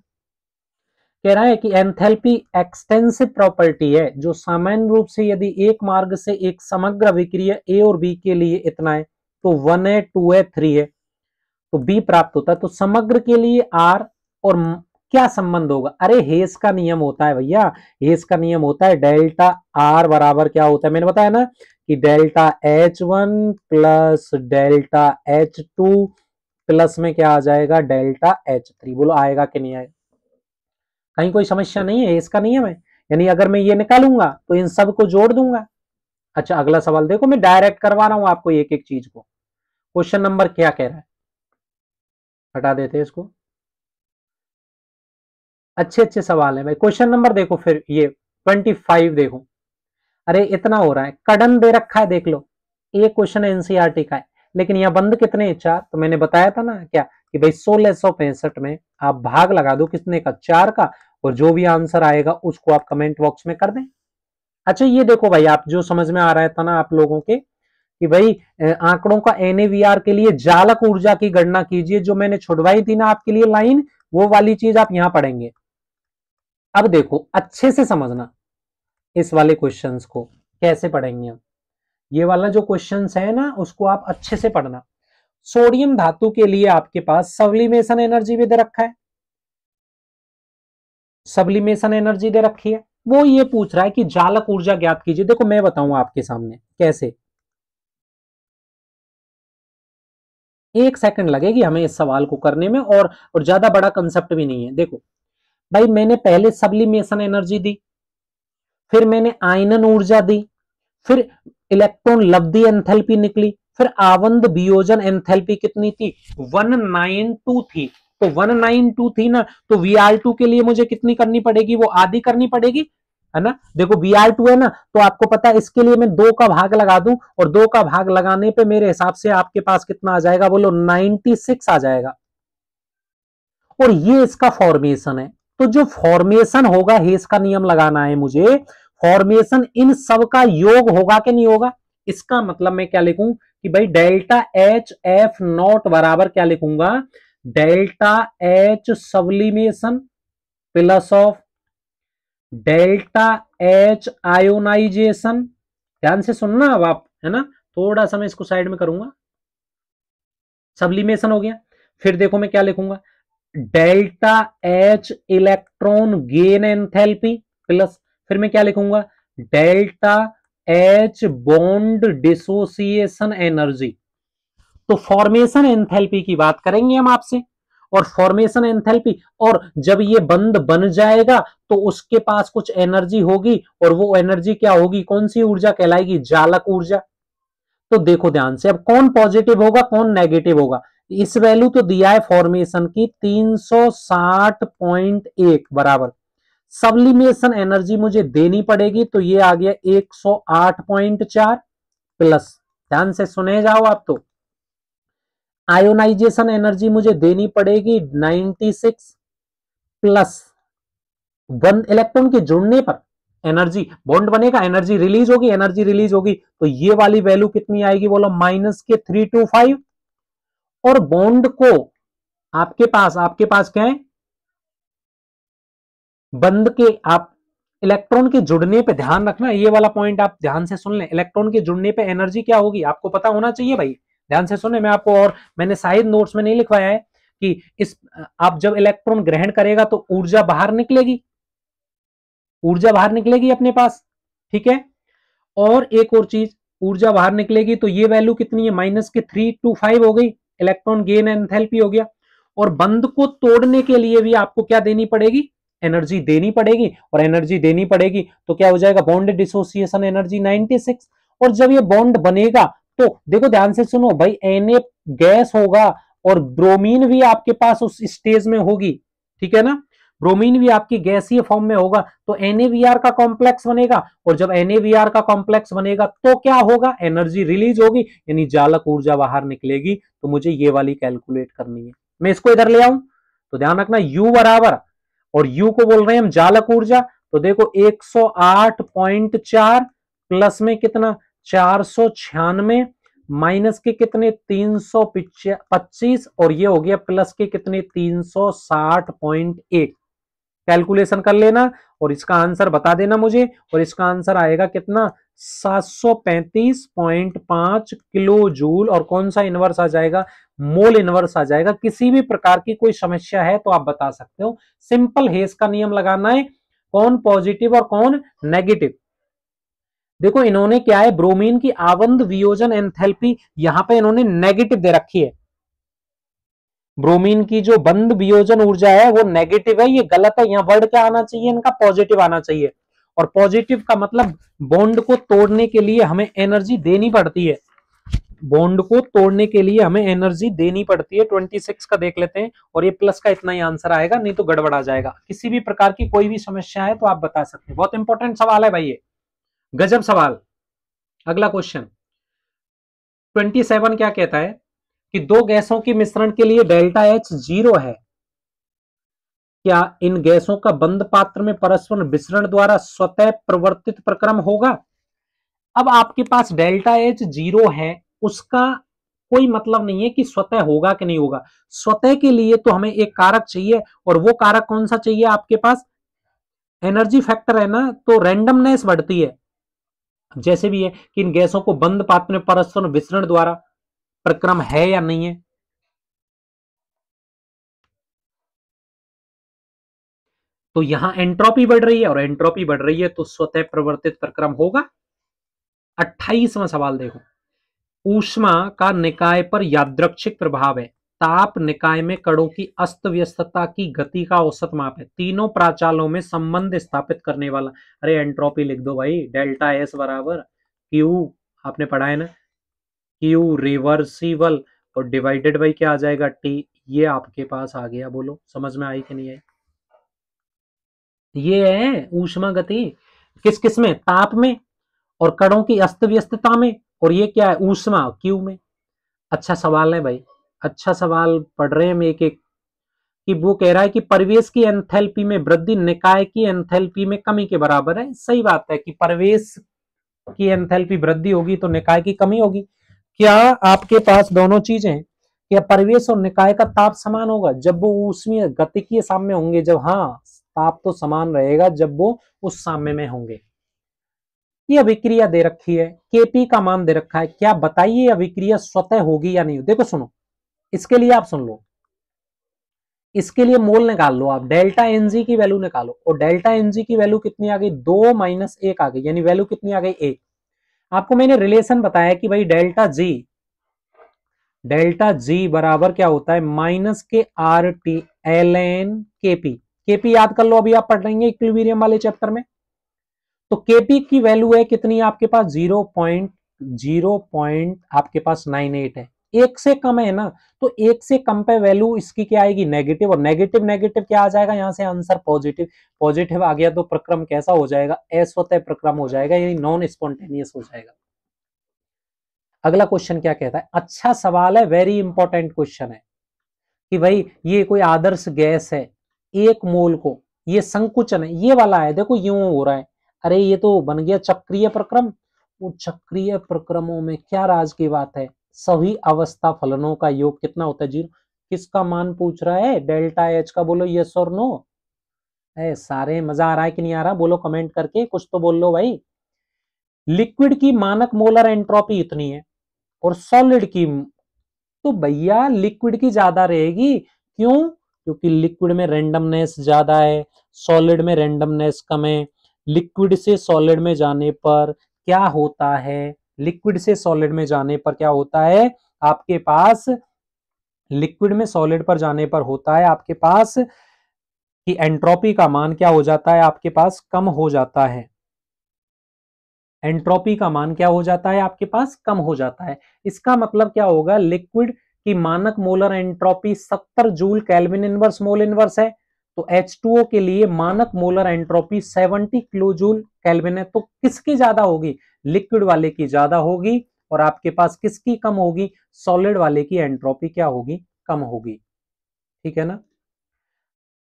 कह रहा है कि एंथैल्पी एक्सटेंसिव प्रॉपर्टी है, जो सामान्य रूप से यदि एक मार्ग से एक समग्र अभिक्रिया A और B के लिए इतना है, तो 1 है, 2 है, 3 है, तो B प्राप्त होता है। तो समग्र के लिए R और क्या संबंध होगा? अरे हेस का नियम होता है भैया, हेस का नियम होता है डेल्टा R बराबर क्या होता है? मैंने बताया ना कि delta H1 plus delta H2 plus में क्या आ जाएगा? Delta H3। बोलो आएगा कि नहीं आएगा? कहीं कोई समस्या नहीं है, इसका नियम है। यानी अगर मैं ये निकालूंगा तो इन सब को जोड़ दूंगा। अच्छा अगला सवाल देखो, मैं डायरेक्ट करवा रहा हूं आपको एक एक चीज को। क्वेश्चन नंबर क्या कह रहा है? हटा देते हैं इसको। अच्छे अच्छे सवाल है भाई। क्वेश्चन नंबर देखो फिर, ये 25 देखो। अरे इतना हो रहा है, कड़न दे रखा है देख लो। ये क्वेश्चन एनसीईआरटी का है, लेकिन यहाँ बंद कितने? 4। तो मैंने बताया था ना क्या कि भाई 1665 में आप भाग लगा दो कितने का? 4 का, और जो भी आंसर आएगा उसको आप कमेंट बॉक्स में कर दें। अच्छा ये देखो भाई, आप जो समझ में आ रहा था ना आप लोगों के, कि भाई आंकड़ों का NAVR के लिए जालक ऊर्जा की गणना कीजिए, जो मैंने छुड़वाई थी ना आपके लिए लाइन, वो वाली चीज आप यहां पढ़ेंगे। अब देखो अच्छे से समझना इस वाले क्वेश्चंस को कैसे पढ़ेंगे हम। ये वाला जो क्वेश्चंस है ना उसको आप अच्छे से पढ़ना। सोडियम धातु के लिए आपके पास सब्लिमेशन एनर्जी भी दे रखा है, सब्लिमेशन एनर्जी दे रखी है। वो ये पूछ रहा है कि जालक ऊर्जा ज्ञात कीजिए। देखो मैं बताऊं आपके सामने कैसे, 1 सेकंड लगेगी हमें इस सवाल को करने में, और ज्यादा बड़ा कंसेप्ट भी नहीं है। देखो भाई मैंने पहले सब्लिमेशन एनर्जी दी, फिर मैंने आयनन ऊर्जा दी, फिर इलेक्ट्रॉन लब्धि एंथैल्पी निकली, फिर आवंद वियोजन एंथैल्पी कितनी थी? 192 थी। तो 192 थी ना, तो Vr2 के लिए मुझे कितनी करनी पड़ेगी? वो आधी करनी पड़ेगी, है ना। देखो Vr2 है ना, तो आपको पता है इसके लिए मैं 2 का भाग लगा दूं, और 2 का भाग लगाने पे मेरे हिसाब से आपके पास कितना आ जाएगा? बोलो 96 आ जाएगा। और ये इसका फॉर्मेशन है। तो जो फॉर्मेशन होगा, हेस का नियम लगाना है मुझे, फॉर्मेशन इन सब का योग होगा कि नहीं होगा? इसका मतलब मैं क्या लिखूं कि भाई डेल्टा एच एफ नॉट बराबर क्या लिखूंगा? Delta H sublimation plus of delta H ionisation. ध्यान से सुनना अब आप, है ना। थोड़ा सा मैं इसको साइड में करूंगा। सब्लिमेशन हो गया। फिर देखो मैं क्या लिखूंगा? Delta H electron gain enthalpy plus, फिर मैं क्या लिखूंगा? Delta H bond dissociation energy. तो फॉर्मेशन एंथैल्पी की बात करेंगे हम आपसे, और फॉर्मेशन एंथैल्पी, और जब ये बंद बन जाएगा तो उसके पास कुछ एनर्जी होगी, और वो एनर्जी क्या होगी? कौन सी ऊर्जा कहलाएगी? जालक ऊर्जा। तो देखो ध्यान से, अब कौन पॉजिटिव होगा कौन नेगेटिव होगा? इस वैल्यू तो दिया है फॉर्मेशन की 360.1 बराबर, सब्लिमेशन एनर्जी मुझे देनी पड़ेगी, तो ये आ गया 108.4 प्लस, ध्यान से सुने जाओ आप, तो आयोनाइजेशन एनर्जी मुझे देनी पड़ेगी 96 प्लस, बंद इलेक्ट्रॉन के जुड़ने पर एनर्जी, बॉन्ड बनेगा, एनर्जी रिलीज होगी, एनर्जी रिलीज होगी, तो ये वाली वैल्यू कितनी आएगी? बोलो माइनस के 325। और बॉन्ड को आपके पास क्या है? बंद के, आप इलेक्ट्रॉन के जुड़ने पे ध्यान रखना, ये वाला पॉइंट आप ध्यान से सुन लें। इलेक्ट्रॉन के जुड़ने पे एनर्जी क्या होगी आपको पता होना चाहिए भाई, ध्यान से सुने। मैं आपको, और मैंने शायद नोट्स में नहीं लिखवाया है कि इस, आप जब इलेक्ट्रॉन ग्रहण करेगा तो ऊर्जा बाहर निकलेगी, ऊर्जा बाहर निकलेगी अपने पास, ठीक है। और एक और चीज, ऊर्जा बाहर निकलेगी तो ये वैल्यू कितनी है? माइनस के 325 हो गई, इलेक्ट्रॉन गेन एंथैल्पी हो गया। और बंद को तोड़ने के लिए भी आपको क्या देनी पड़ेगी? एनर्जी देनी पड़ेगी, और एनर्जी देनी पड़ेगी तो क्या हो जाएगा? Bond dissociation energy 96। और जब ये बॉन्ड बनेगा तो देखो ध्यान से सुनो भाई, Na गैस होगा, और ब्रोमीन भी आपके पास उस स्टेज में होगी, ठीक है ना। ब्रोमीन भी आपकी गैसीय फॉर्म में होगा, तो NaBr का कॉम्प्लेक्स बनेगा, और जब NaBr का कॉम्प्लेक्स बनेगा तो क्या होगा? एनर्जी रिलीज होगी, यानी जालक ऊर्जा बाहर निकलेगी। तो मुझे ये वाली कैलकुलेट करनी है, मैं इसको इधर ले आऊं, तो ध्यान रखना U बराबर, और U को बोल रहे हैं हम जालक ऊर्जा, तो देखो 108.4 प्लस में कितना? 496, माइनस के कितने? 325, और ये हो गया प्लस के कितने? 360.1। कैलकुलेशन कर लेना और इसका आंसर बता देना मुझे, और इसका आंसर आएगा कितना? 735.5 किलो जूल। और कौन सा इनवर्स आ जाएगा? मोल इनवर्स आ जाएगा। किसी भी प्रकार की कोई समस्या है तो आप बता सकते हो। सिंपल हेस का नियम लगाना है, कौन पॉजिटिव और कौन नेगेटिव। देखो इन्होंने क्या है, ब्रोमीन की आवंद वियोजन एंथैल्पी यहां पे इन्होंने नेगेटिव दे रखी है। ब्रोमीन की जो बंद वियोजन ऊर्जा है वो नेगेटिव है, ये गलत है। यहाँ वर्ड क्या आना चाहिए इनका? पॉजिटिव आना चाहिए। और पॉजिटिव का मतलब बॉन्ड को तोड़ने के लिए हमें एनर्जी देनी पड़ती है, बॉन्ड को तोड़ने के लिए हमें एनर्जी देनी पड़ती है। 26 का देख लेते हैं, और ये प्लस का इतना ही आंसर आएगा, नहीं तो गड़बड़ आ जाएगा। किसी भी प्रकार की कोई भी समस्या है तो आप बता सकते हैं। बहुत इंपॉर्टेंट सवाल है भाई ये, गजब सवाल। अगला क्वेश्चन 27 क्या कहता है कि दो गैसों के मिश्रण के लिए डेल्टा एच 0 है, क्या इन गैसों का बंद पात्र में परस्पर विसरण द्वारा स्वतः प्रवर्तित प्रक्रम होगा? अब आपके पास डेल्टा एच 0 है, उसका कोई मतलब नहीं है कि स्वतः होगा कि नहीं होगा। स्वतः के लिए तो हमें एक कारक चाहिए, और वो कारक कौन सा चाहिए आपके पास? एनर्जी फैक्टर है ना, तो रैंडमनेस बढ़ती है। जैसे भी है कि इन गैसों को बंद पात्र में परस्पर विसरण द्वारा प्रक्रम है या नहीं है। तो यहां एंट्रोपी बढ़ रही है, और एंट्रोपी बढ़ रही है तो स्वतः प्रवर्तित प्रक्रम होगा। 28वां सवाल देखो, ऊष्मा का निकाय पर यादृच्छिक प्रभाव है। ताप निकाय में कणों की अस्त व्यस्तता की गति का औसत माप है। तीनों प्राचालों में संबंध स्थापित करने वाला। अरे एंट्रोपी लिख दो भाई, डेल्टा एस बराबर क्यू, आपने पढ़ा है ना, क्यू रिवर्सिबल और डिवाइडेड बाई क्या आ जाएगा टी। ये आपके पास आ गया, बोलो समझ में आई कि नहीं आई। ये है ऊष्मा गति किस किस में, ताप में और कणों की अस्त व्यस्तता में, और ये क्या है ऊष्मा क्यू में। अच्छा सवाल है भाई, अच्छा सवाल पढ़ रहे हैं हम एक एक। कि वो कह रहा है कि परिवेश की एंथैल्पी में वृद्धि निकाय की एंथैल्पी में कमी के बराबर है। सही बात है कि परिवेश की एंथैल्पी वृद्धि होगी तो निकाय की कमी होगी। क्या आपके पास दोनों चीजें हैं, क्या परिवेश और निकाय का ताप समान होगा जब वो ऊष्मीय गतिकीय साम्य होंगे? जब हाँ, ताप तो समान रहेगा जब वो उस साम्य में होंगे। ये अभिक्रिया दे रखी है, केपी का मान दे रखा है, क्या बताइए अभिक्रिया स्वतः होगी या नहीं? देखो सुनो, इसके लिए आप सुन लो, इसके लिए मोल निकाल लो आप, डेल्टा एनजी की वैल्यू निकालो, और डेल्टा एनजी की वैल्यू कितनी आ गई 2 - 1 आ गई, यानी वैल्यू कितनी आ गई 1। आपको मैंने रिलेशन बताया कि भाई डेल्टा जी बराबर क्या होता है minus K R T L N Kp. Kp याद कर लो, अभी आप पढ़ लेंगे इक्विलिब्रियम वाले चैप्टर में। तो केपी की वैल्यू है कितनी आपके पास 0.0 आपके पास 98 है, एक से कम है ना, तो एक से कम पे वैल्यू इसकी क्या आएगी नेगेटिव, और नेगेटिव नेगेटिव क्या आ जाएगा यहां से आंसर पॉजिटिव। पॉजिटिव आ गया तो प्रक्रम कैसा हो जाएगा, अस्वतः प्रक्रम हो जाएगा, यानी नॉन स्पॉन्टेनियस हो जाएगा। अगला क्वेश्चन क्या कहता है, अच्छा सवाल है, वेरी इंपॉर्टेंट क्वेश्चन है कि भाई ये कोई आदर्श गैस है, एक मोल को, ये संकुचन है, ये वाला है, देखो यूं हो रहा है, अरे ये तो बन गया चक्रीय प्रक्रम। वो चक्रीय प्रक्रमों में क्या राज की बात है, सभी अवस्था फलनों का योग कितना होता है 0। किसका मान पूछ रहा है, डेल्टा एच का, बोलो यस और नो। सारे मजा आ रहा है कि नहीं आ रहा, बोलो कमेंट करके, कुछ तो बोल लो भाई। लिक्विड की मानक मोलर एंट्रोपी इतनी है और सॉलिड की, तो भैया लिक्विड की ज्यादा रहेगी, क्यों? क्योंकि लिक्विड में रेंडमनेस ज्यादा है, सॉलिड में रेंडमनेस कम है। लिक्विड से सॉलिड में जाने पर क्या होता है, लिक्विड से सॉलिड में जाने पर क्या होता है आपके पास, लिक्विड में सॉलिड पर जाने पर होता है आपके पास कि एंट्रोपी का मान क्या हो जाता है आपके पास, कम हो जाता है। एंट्रोपी का मान क्या हो जाता है आपके पास, कम हो जाता है। इसका मतलब क्या होगा, लिक्विड की मानक molar entropy 70 joule kelvin inverse mole inverse है, तो H2O के लिए मानक molar entropy 70 kilo joule kelvin है। तो किसकी ज्यादा होगी, लिक्विड वाले की ज्यादा होगी, और आपके पास किसकी कम होगी, सॉलिड वाले की एंट्रोपी क्या होगी, कम होगी। ठीक है ना।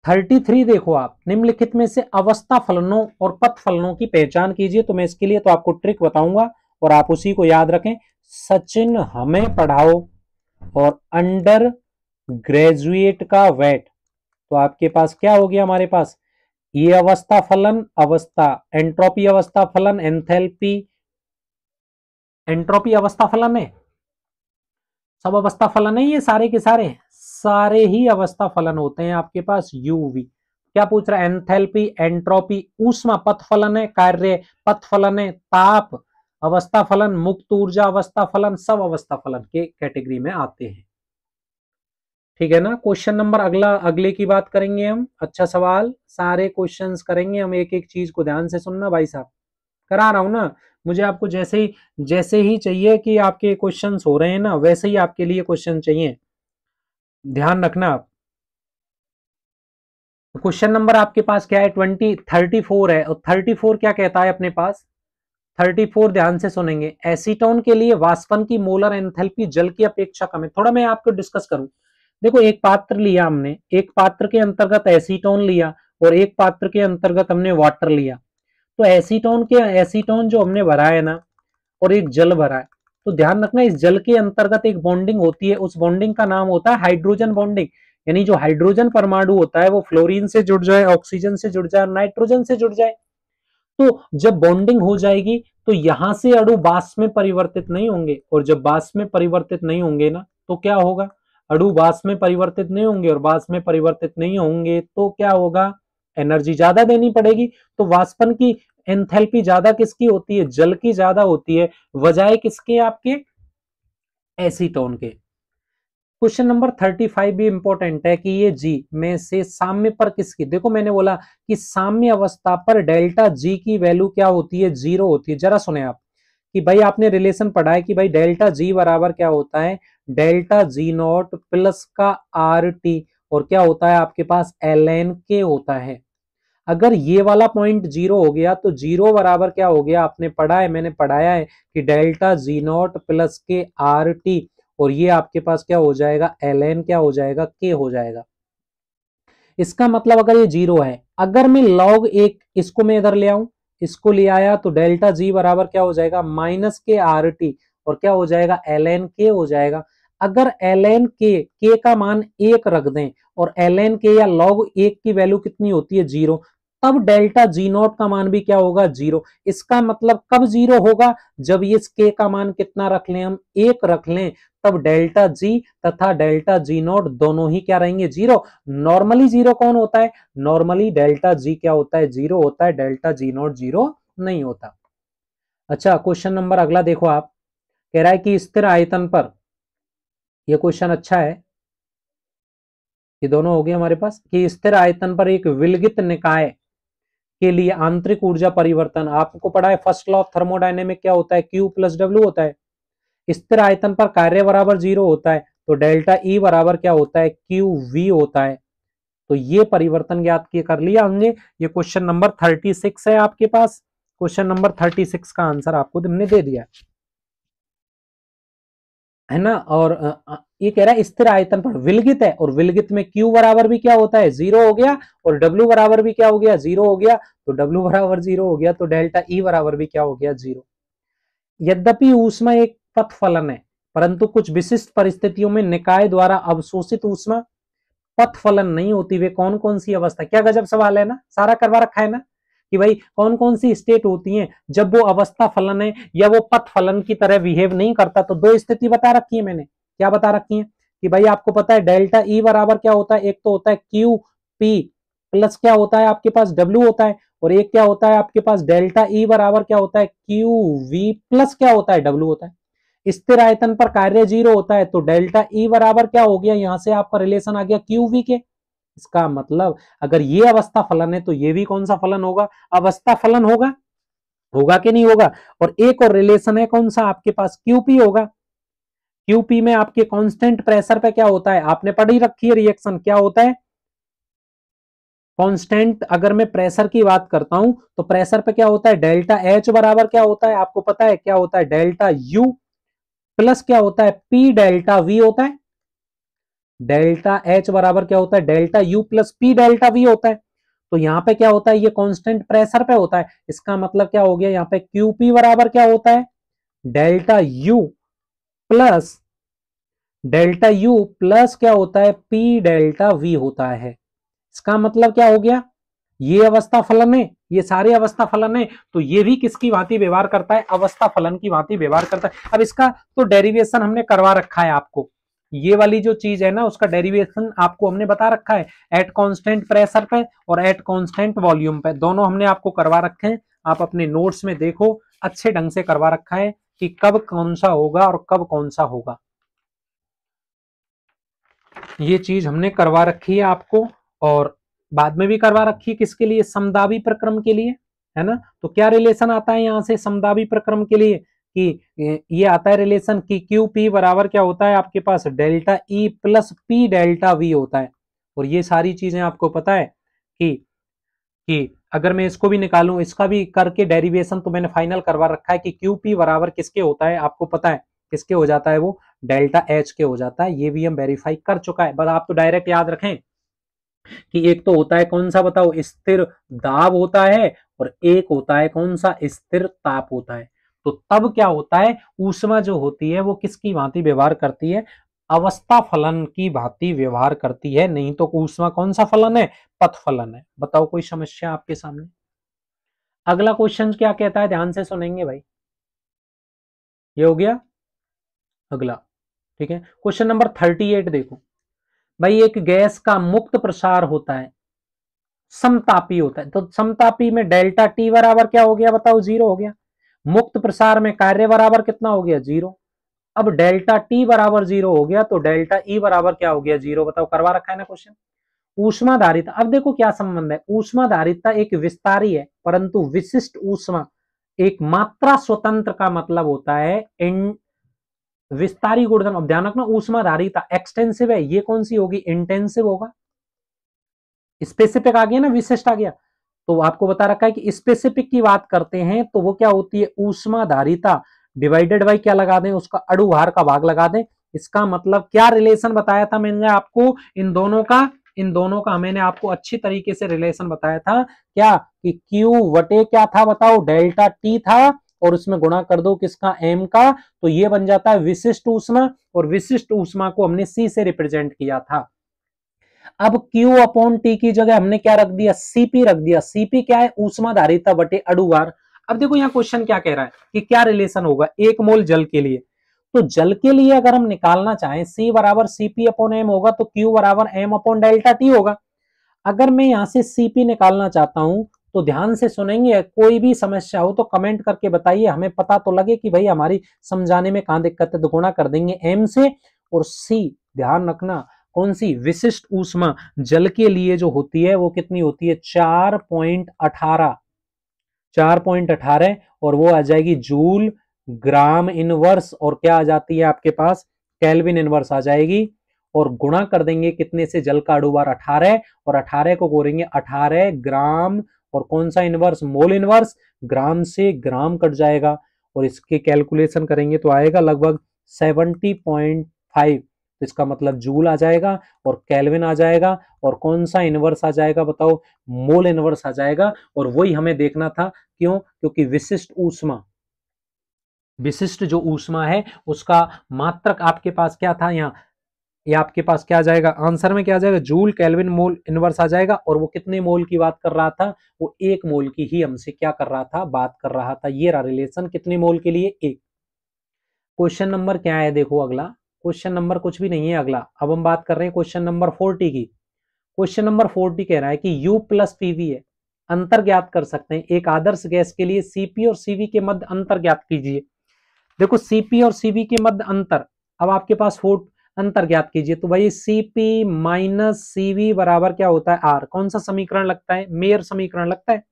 33 देखो आप, निम्नलिखित में से अवस्था फलनों और पथ फलनों की पहचान कीजिए। तो मैं इसके लिए तो आपको ट्रिक बताऊंगा और आप उसी को याद रखें। सचिन हमें पढ़ाओ और अंडर ग्रेजुएट का वेट, तो आपके पास क्या हो गया हमारे पास, ये अवस्था फलन, अवस्था एंट्रोपी अवस्था फलन, एंथैल्पी एंट्रोपी अवस्था फलन है, सब अवस्था फलन है, ये सारे के सारे सारे ही अवस्था फलन होते हैं आपके पास। यूवी क्या पूछ रहा है, एंथैल्पी एंट्रोपी, ऊष्मा पथ फलन है, कार्य पथ फलन है, ताप अवस्था फलन, मुक्त ऊर्जा अवस्था फलन, सब अवस्था फलन के कैटेगरी में आते हैं। ठीक है ना। क्वेश्चन नंबर अगला, अगले की बात करेंगे हम। अच्छा सवाल, सारे क्वेश्चंस करेंगे हम, एक एक चीज को ध्यान से सुनना भाई साहब, करा रहा हूं ना, मुझे आपको जैसे ही चाहिए कि आपके क्वेश्चंस हो रहे हैं ना, वैसे ही आपके लिए क्वेश्चन चाहिए, ध्यान रखना आप। क्वेश्चन नंबर आपके पास क्या है, 34 है, और 34 क्या कहता है अपने पास, 34 ध्यान से सुनेंगे। एसीटोन के लिए वाष्पन की मोलर एंथैल्पी जल की अपेक्षा कम है। थोड़ा मैं आपको डिस्कस करूं, देखो एक पात्र लिया हमने, एक पात्र के अंतर्गत एसीटोन लिया और एक पात्र के अंतर्गत हमने वाटर लिया। तो एसीटोन जो हमने भरा है ना, और एक जल भरा है, तो ध्यान रखना इस जल के अंतर्गत एक बॉन्डिंग होती है, उस बॉन्डिंग का नाम होता है हाइड्रोजन बॉन्डिंग। यानी जो हाइड्रोजन परमाणु होता है वो फ्लोरीन से जुड़ जाए, ऑक्सीजन से जुड़ जाए और नाइट्रोजन से जुड़ जाए। तो जब बॉन्डिंग हो जाएगी तो यहां से अणु वाष्प में परिवर्तित नहीं होंगे, और जब वाष्प में परिवर्तित नहीं होंगे ना, तो क्या होगा, अणु वाष्प में परिवर्तित नहीं होंगे, और वाष्प में परिवर्तित नहीं होंगे तो क्या होगा, एनर्जी ज्यादा देनी पड़ेगी। तो वाष्पन की एंथैल्पी ज्यादा किसकी होती है, जल की ज्यादा होती है, बजाय किसके, आपके एसीटोन के। क्वेश्चन नंबर 35 भी इंपॉर्टेंट है कि ये जी में से साम्य पर किसकी, देखो मैंने बोला कि साम्य अवस्था पर डेल्टा जी की वैल्यू क्या होती है, जीरो होती है। जरा सुने आप कि भाई आपने रिलेशन पढ़ा है कि भाई डेल्टा जी बराबर क्या होता है, डेल्टा जी नॉट प्लस का आर टी, और क्या होता है आपके पास एल एन के होता है। अगर ये वाला पॉइंट जीरो हो गया तो जीरो बराबर क्या हो गया, आपने पढ़ा है, मैंने पढ़ाया है कि डेल्टा जी नॉट प्लस के आर टी, और ये आपके पास क्या हो जाएगा, एल एन क्या हो जाएगा, के हो जाएगा। इसका मतलब अगर ये जीरो है, अगर मैं लॉग एक इसको मैं इधर ले आऊं, इसको ले आया तो डेल्टा जी बराबर क्या हो जाएगा, माइनस के आर टी, और क्या हो जाएगा, एल एन के हो जाएगा। अगर एल एन के का मान एक रख दें और एल एन के या लॉग एक की वैल्यू कितनी होती है, जीरो, तब डेल्टा जी नॉट का मान भी क्या होगा, जीरो। इसका मतलब कब जीरो होगा, जब ये के का मान कितना रख लें, हम एक रख लें, तब डेल्टा जी तथा डेल्टा जी नॉट दोनों ही क्या रहेंगे, जीरो। नॉर्मली जीरो कौन होता है, नॉर्मली डेल्टा जी क्या होता है, जीरो होता है, डेल्टा जी नॉट जीरो नहीं होता। अच्छा क्वेश्चन नंबर अगला देखो आप, कह रहा है कि स्थिर आयतन पर, यह क्वेश्चन अच्छा है, ये दोनों हो गए हमारे पास, कि स्थिर आयतन पर एक विलगित निकाय के लिए आंतरिक ऊर्जा परिवर्तन, आपको पढ़ा है फर्स्ट लॉ ऑफ थर्मोडायनेमिक क्या होता है, क्यू प्लस डब्ल्यू होता है। स्थिर आयतन पर कार्य बराबर जीरो होता है, तो डेल्टा ई बराबर क्या होता है, क्यू वी होता है। तो ये परिवर्तन ज्ञात किए कर लिया हमने। ये क्वेश्चन नंबर 36 है आपके पास, क्वेश्चन नंबर 36 का आंसर आपको हमने दे दिया है ना। और ये कह रहा है स्थिर आयतन पर विलगित है, और विलगित में Q बराबर भी क्या होता है, जीरो हो गया, और W बराबर भी क्या हो गया, जीरो हो गया। तो W बराबर जीरो हो गया तो डेल्टा E बराबर भी क्या हो गया, जीरो। यद्यपि ऊष्मा एक पथ फलन है, परंतु कुछ विशिष्ट परिस्थितियों में निकाय द्वारा अवशोषित ऊष्मा पथ फलन नहीं होती। वे कौन कौन सी अवस्था, क्या गजब सवाल है ना, सारा करवा रखा है ना, कि भाई कौन कौन सी स्टेट होती हैं जब वो अवस्था फलन है या वो पथ फलन की तरह बिहेव नहीं करता। तो दो स्थिति बता रखी है मैंने, क्या बता रखी है कि भाई आपको पता है डेल्टा ई बराबर क्या होता है, एक तो होता है क्यू पी प्लस क्या होता है आपके पास डब्ल्यू होता है, और एक क्या होता है आपके पास डेल्टा ई बराबर क्या होता है, क्यू वी प्लस क्या होता है, डब्ल्यू होता है। स्थिर आयतन पर कार्य जीरो होता है, तो डेल्टा ई बराबर क्या हो गया, यहां से आपका रिलेशन आ गया क्यू वी के। इसका मतलब अगर ये अवस्था फलन है तो ये भी कौन सा फलन होगा, अवस्था फलन होगा, होगा कि नहीं होगा। और एक और रिलेशन है कौन सा आपके पास, क्यूपी होगा। क्यूपी में आपके कांस्टेंट प्रेशर पे क्या होता है, आपने पढ़ी रखी है रिएक्शन, क्या होता है कांस्टेंट। अगर मैं प्रेशर की बात करता हूं तो प्रेशर पे क्या होता है, डेल्टा एच बराबर क्या होता है, आपको पता है क्या होता है, डेल्टा यू प्लस क्या होता है, पी डेल्टा वी होता है। डेल्टा एच बराबर क्या होता है, delta U plus P delta V होता है। तो यहाँ पे क्या होता है, ये कांस्टेंट प्रेशर पे होता है। इसका मतलब क्या हो गया, यहाँ पे क्यूपी बराबर क्या होता है, delta U plus delta U plus क्या होता है, पी डेल्टा वी होता है। इसका मतलब क्या हो गया, ये अवस्था फलन है, ये सारे अवस्था फलन है, तो ये भी किसकी भांति व्यवहार करता है, अवस्था फलन की भांति व्यवहार करता है। अब इसका तो डेरिवेशन हमने करवा रखा है आपको, ये वाली जो चीज है ना उसका डेरिवेशन आपको हमने बता रखा है, एट कांस्टेंट प्रेशर पे और एट कांस्टेंट वॉल्यूम पे, दोनों हमने आपको करवा रखे हैं। आप अपने नोट्स में देखो, अच्छे ढंग से करवा रखा है कि कब कौन सा होगा और कब कौन सा होगा, ये चीज हमने करवा रखी है आपको। और बाद में भी करवा रखी है, किसके लिए, समदाबी प्रक्रम के लिए, है ना। तो क्या रिलेशन आता है यहां से समदाबी प्रक्रम के लिए, कि ये आता है रिलेशन कि क्यू पी बराबर क्या होता है आपके पास, delta E plus P delta V होता है। और ये सारी चीजें आपको पता है कि अगर मैं इसको भी निकालूं, इसका भी करके डेरिवेशन तो मैंने फाइनल करवा रखा है कि क्यू पी बराबर किसके होता है, आपको पता है किसके हो जाता है, वो डेल्टा एच के हो जाता है। ये भी हम वेरीफाई कर चुका है, बस आप तो डायरेक्ट याद रखें कि एक तो होता है कौन सा बताओ, स्थिर दाब होता है, और एक होता है कौन सा, स्थिर ताप होता है। तो तब क्या होता है, ऊष्मा जो होती है वो किसकी भांति व्यवहार करती है, अवस्था फलन की भांति व्यवहार करती है। नहीं तो ऊष्मा कौन सा फलन है, पथ फलन है। बताओ कोई समस्या आपके सामने। अगला क्वेश्चन क्या कहता है, ध्यान से सुनेंगे भाई। ये हो गया अगला, ठीक है। क्वेश्चन नंबर 38 देखो भाई, एक गैस का मुक्त प्रसार होता है, समतापी होता है, तो समतापी में डेल्टा टी बराबर क्या हो गया बताओ, जीरो हो गया। मुक्त प्रसार में कार्य बराबर कितना हो गया, जीरो। अब डेल्टा टी बराबर 0 हो गया तो डेल्टा ई बराबर क्या हो गया 0। बताओ, करवा रखा है ना क्वेश्चन। ऊष्माधारिता, अब देखो क्या संबंध है। ऊष्माधारिता एक विस्तारी है, परंतु विशिष्ट ऊष्मा एक मात्रा स्वतंत्र का मतलब होता है विस्तारी गुणधर्म। अब ध्यान रखना, ऊष्माधारिता एक्सटेंसिव है, ये कौन सी होगी, इंटेंसिव होगा। स्पेसिफिक आ गया ना, विशिष्ट आ गया। तो आपको बता रखा है कि स्पेसिफिक की बात करते हैं तो वो क्या होती है, ऊष्माधारिता डिवाइडेड बाई क्या लगा दें, उसका अणुभार का भाग लगा दें। इसका मतलब क्या रिलेशन बताया था मैंने आपको इन दोनों का मैंने आपको अच्छी तरीके से रिलेशन बताया था क्या, कि Q वटे क्या था बताओ, डेल्टा टी था, और उसमें गुणा कर दो किसका, M का, तो ये बन जाता है विशिष्ट ऊष्मा। और विशिष्ट ऊष्मा को हमने C से रिप्रेजेंट किया था। अब Q अपॉन टी की जगह हमने क्या रख दिया, सीपी रख दिया। सीपी क्या है, ऊष्माधारिता बटे अणुभार। अब देखो यहाँ क्वेश्चन क्या कह रहा है कि क्या रिलेशन होगा 1 मोल जल के लिए। तो जल के लिए अगर हम निकालना चाहें, C बराबर सीपी अपॉन एम होगा तो Q बराबर एम अपॉन डेल्टा टी होगा। अगर मैं यहां से सीपी निकालना चाहता हूं तो ध्यान से सुनेंगे, कोई भी समस्या हो तो कमेंट करके बताइए, हमें पता तो लगे कि भाई हमारी समझाने में कहां दिक्कत है। तो गुणा कर देंगे एम से, और सी ध्यान रखना कौन सी, विशिष्ट ऊष्मा जल के लिए जो होती है वो कितनी होती है, 4.18, 4.18, और वो आ जाएगी जूल ग्राम इनवर्स, और क्या आ जाती है आपके पास, केल्विन इनवर्स आ जाएगी। और गुणा कर देंगे कितने से, जल का अणुभार 18, और 18 को करेंगे 18 ग्राम, और कौन सा इनवर्स, मोल इनवर्स, ग्राम से ग्राम कट जाएगा, और इसके कैलकुलेशन करेंगे तो आएगा लगभग 70.5। तो इसका मतलब जूल आ जाएगा और केल्विन आ जाएगा, और कौन सा इनवर्स आ जाएगा बताओ, मोल इनवर्स आ जाएगा। और वही हमें देखना था, क्यों, क्योंकि विशिष्ट जो ऊष्मा है उसका मात्रक आपके पास क्या था यहाँ, ये आपके पास क्या आ जाएगा, आंसर में क्या आ जाएगा, जूल केल्विन मोल इनवर्स आ जाएगा। और वो कितने मोल की बात कर रहा था, वो 1 मोल की ही हमसे क्या कर रहा था, बात कर रहा था। ये रहा रिलेशन, कितने मोल के लिए, 1। क्वेश्चन नंबर क्या है देखो अगला, क्वेश्चन नंबर कुछ भी नहीं है अगला। अब हम बात कर रहे हैं क्वेश्चन नंबर 40 की। क्वेश्चन नंबर 40 कह रहा है कि U प्लस पीवी है, अंतर ज्ञात कर सकते हैं। एक आदर्श गैस के लिए सीपी और सीवी के मध्य अंतर ज्ञात कीजिए। देखो सीपी और सीवी के मध्य अंतर, अब आपके पास अंतर ज्ञात कीजिए। तो भाई सीपी माइनस सीवी बराबर क्या होता है, आर। कौन सा समीकरण लगता है, मेयर समीकरण लगता है।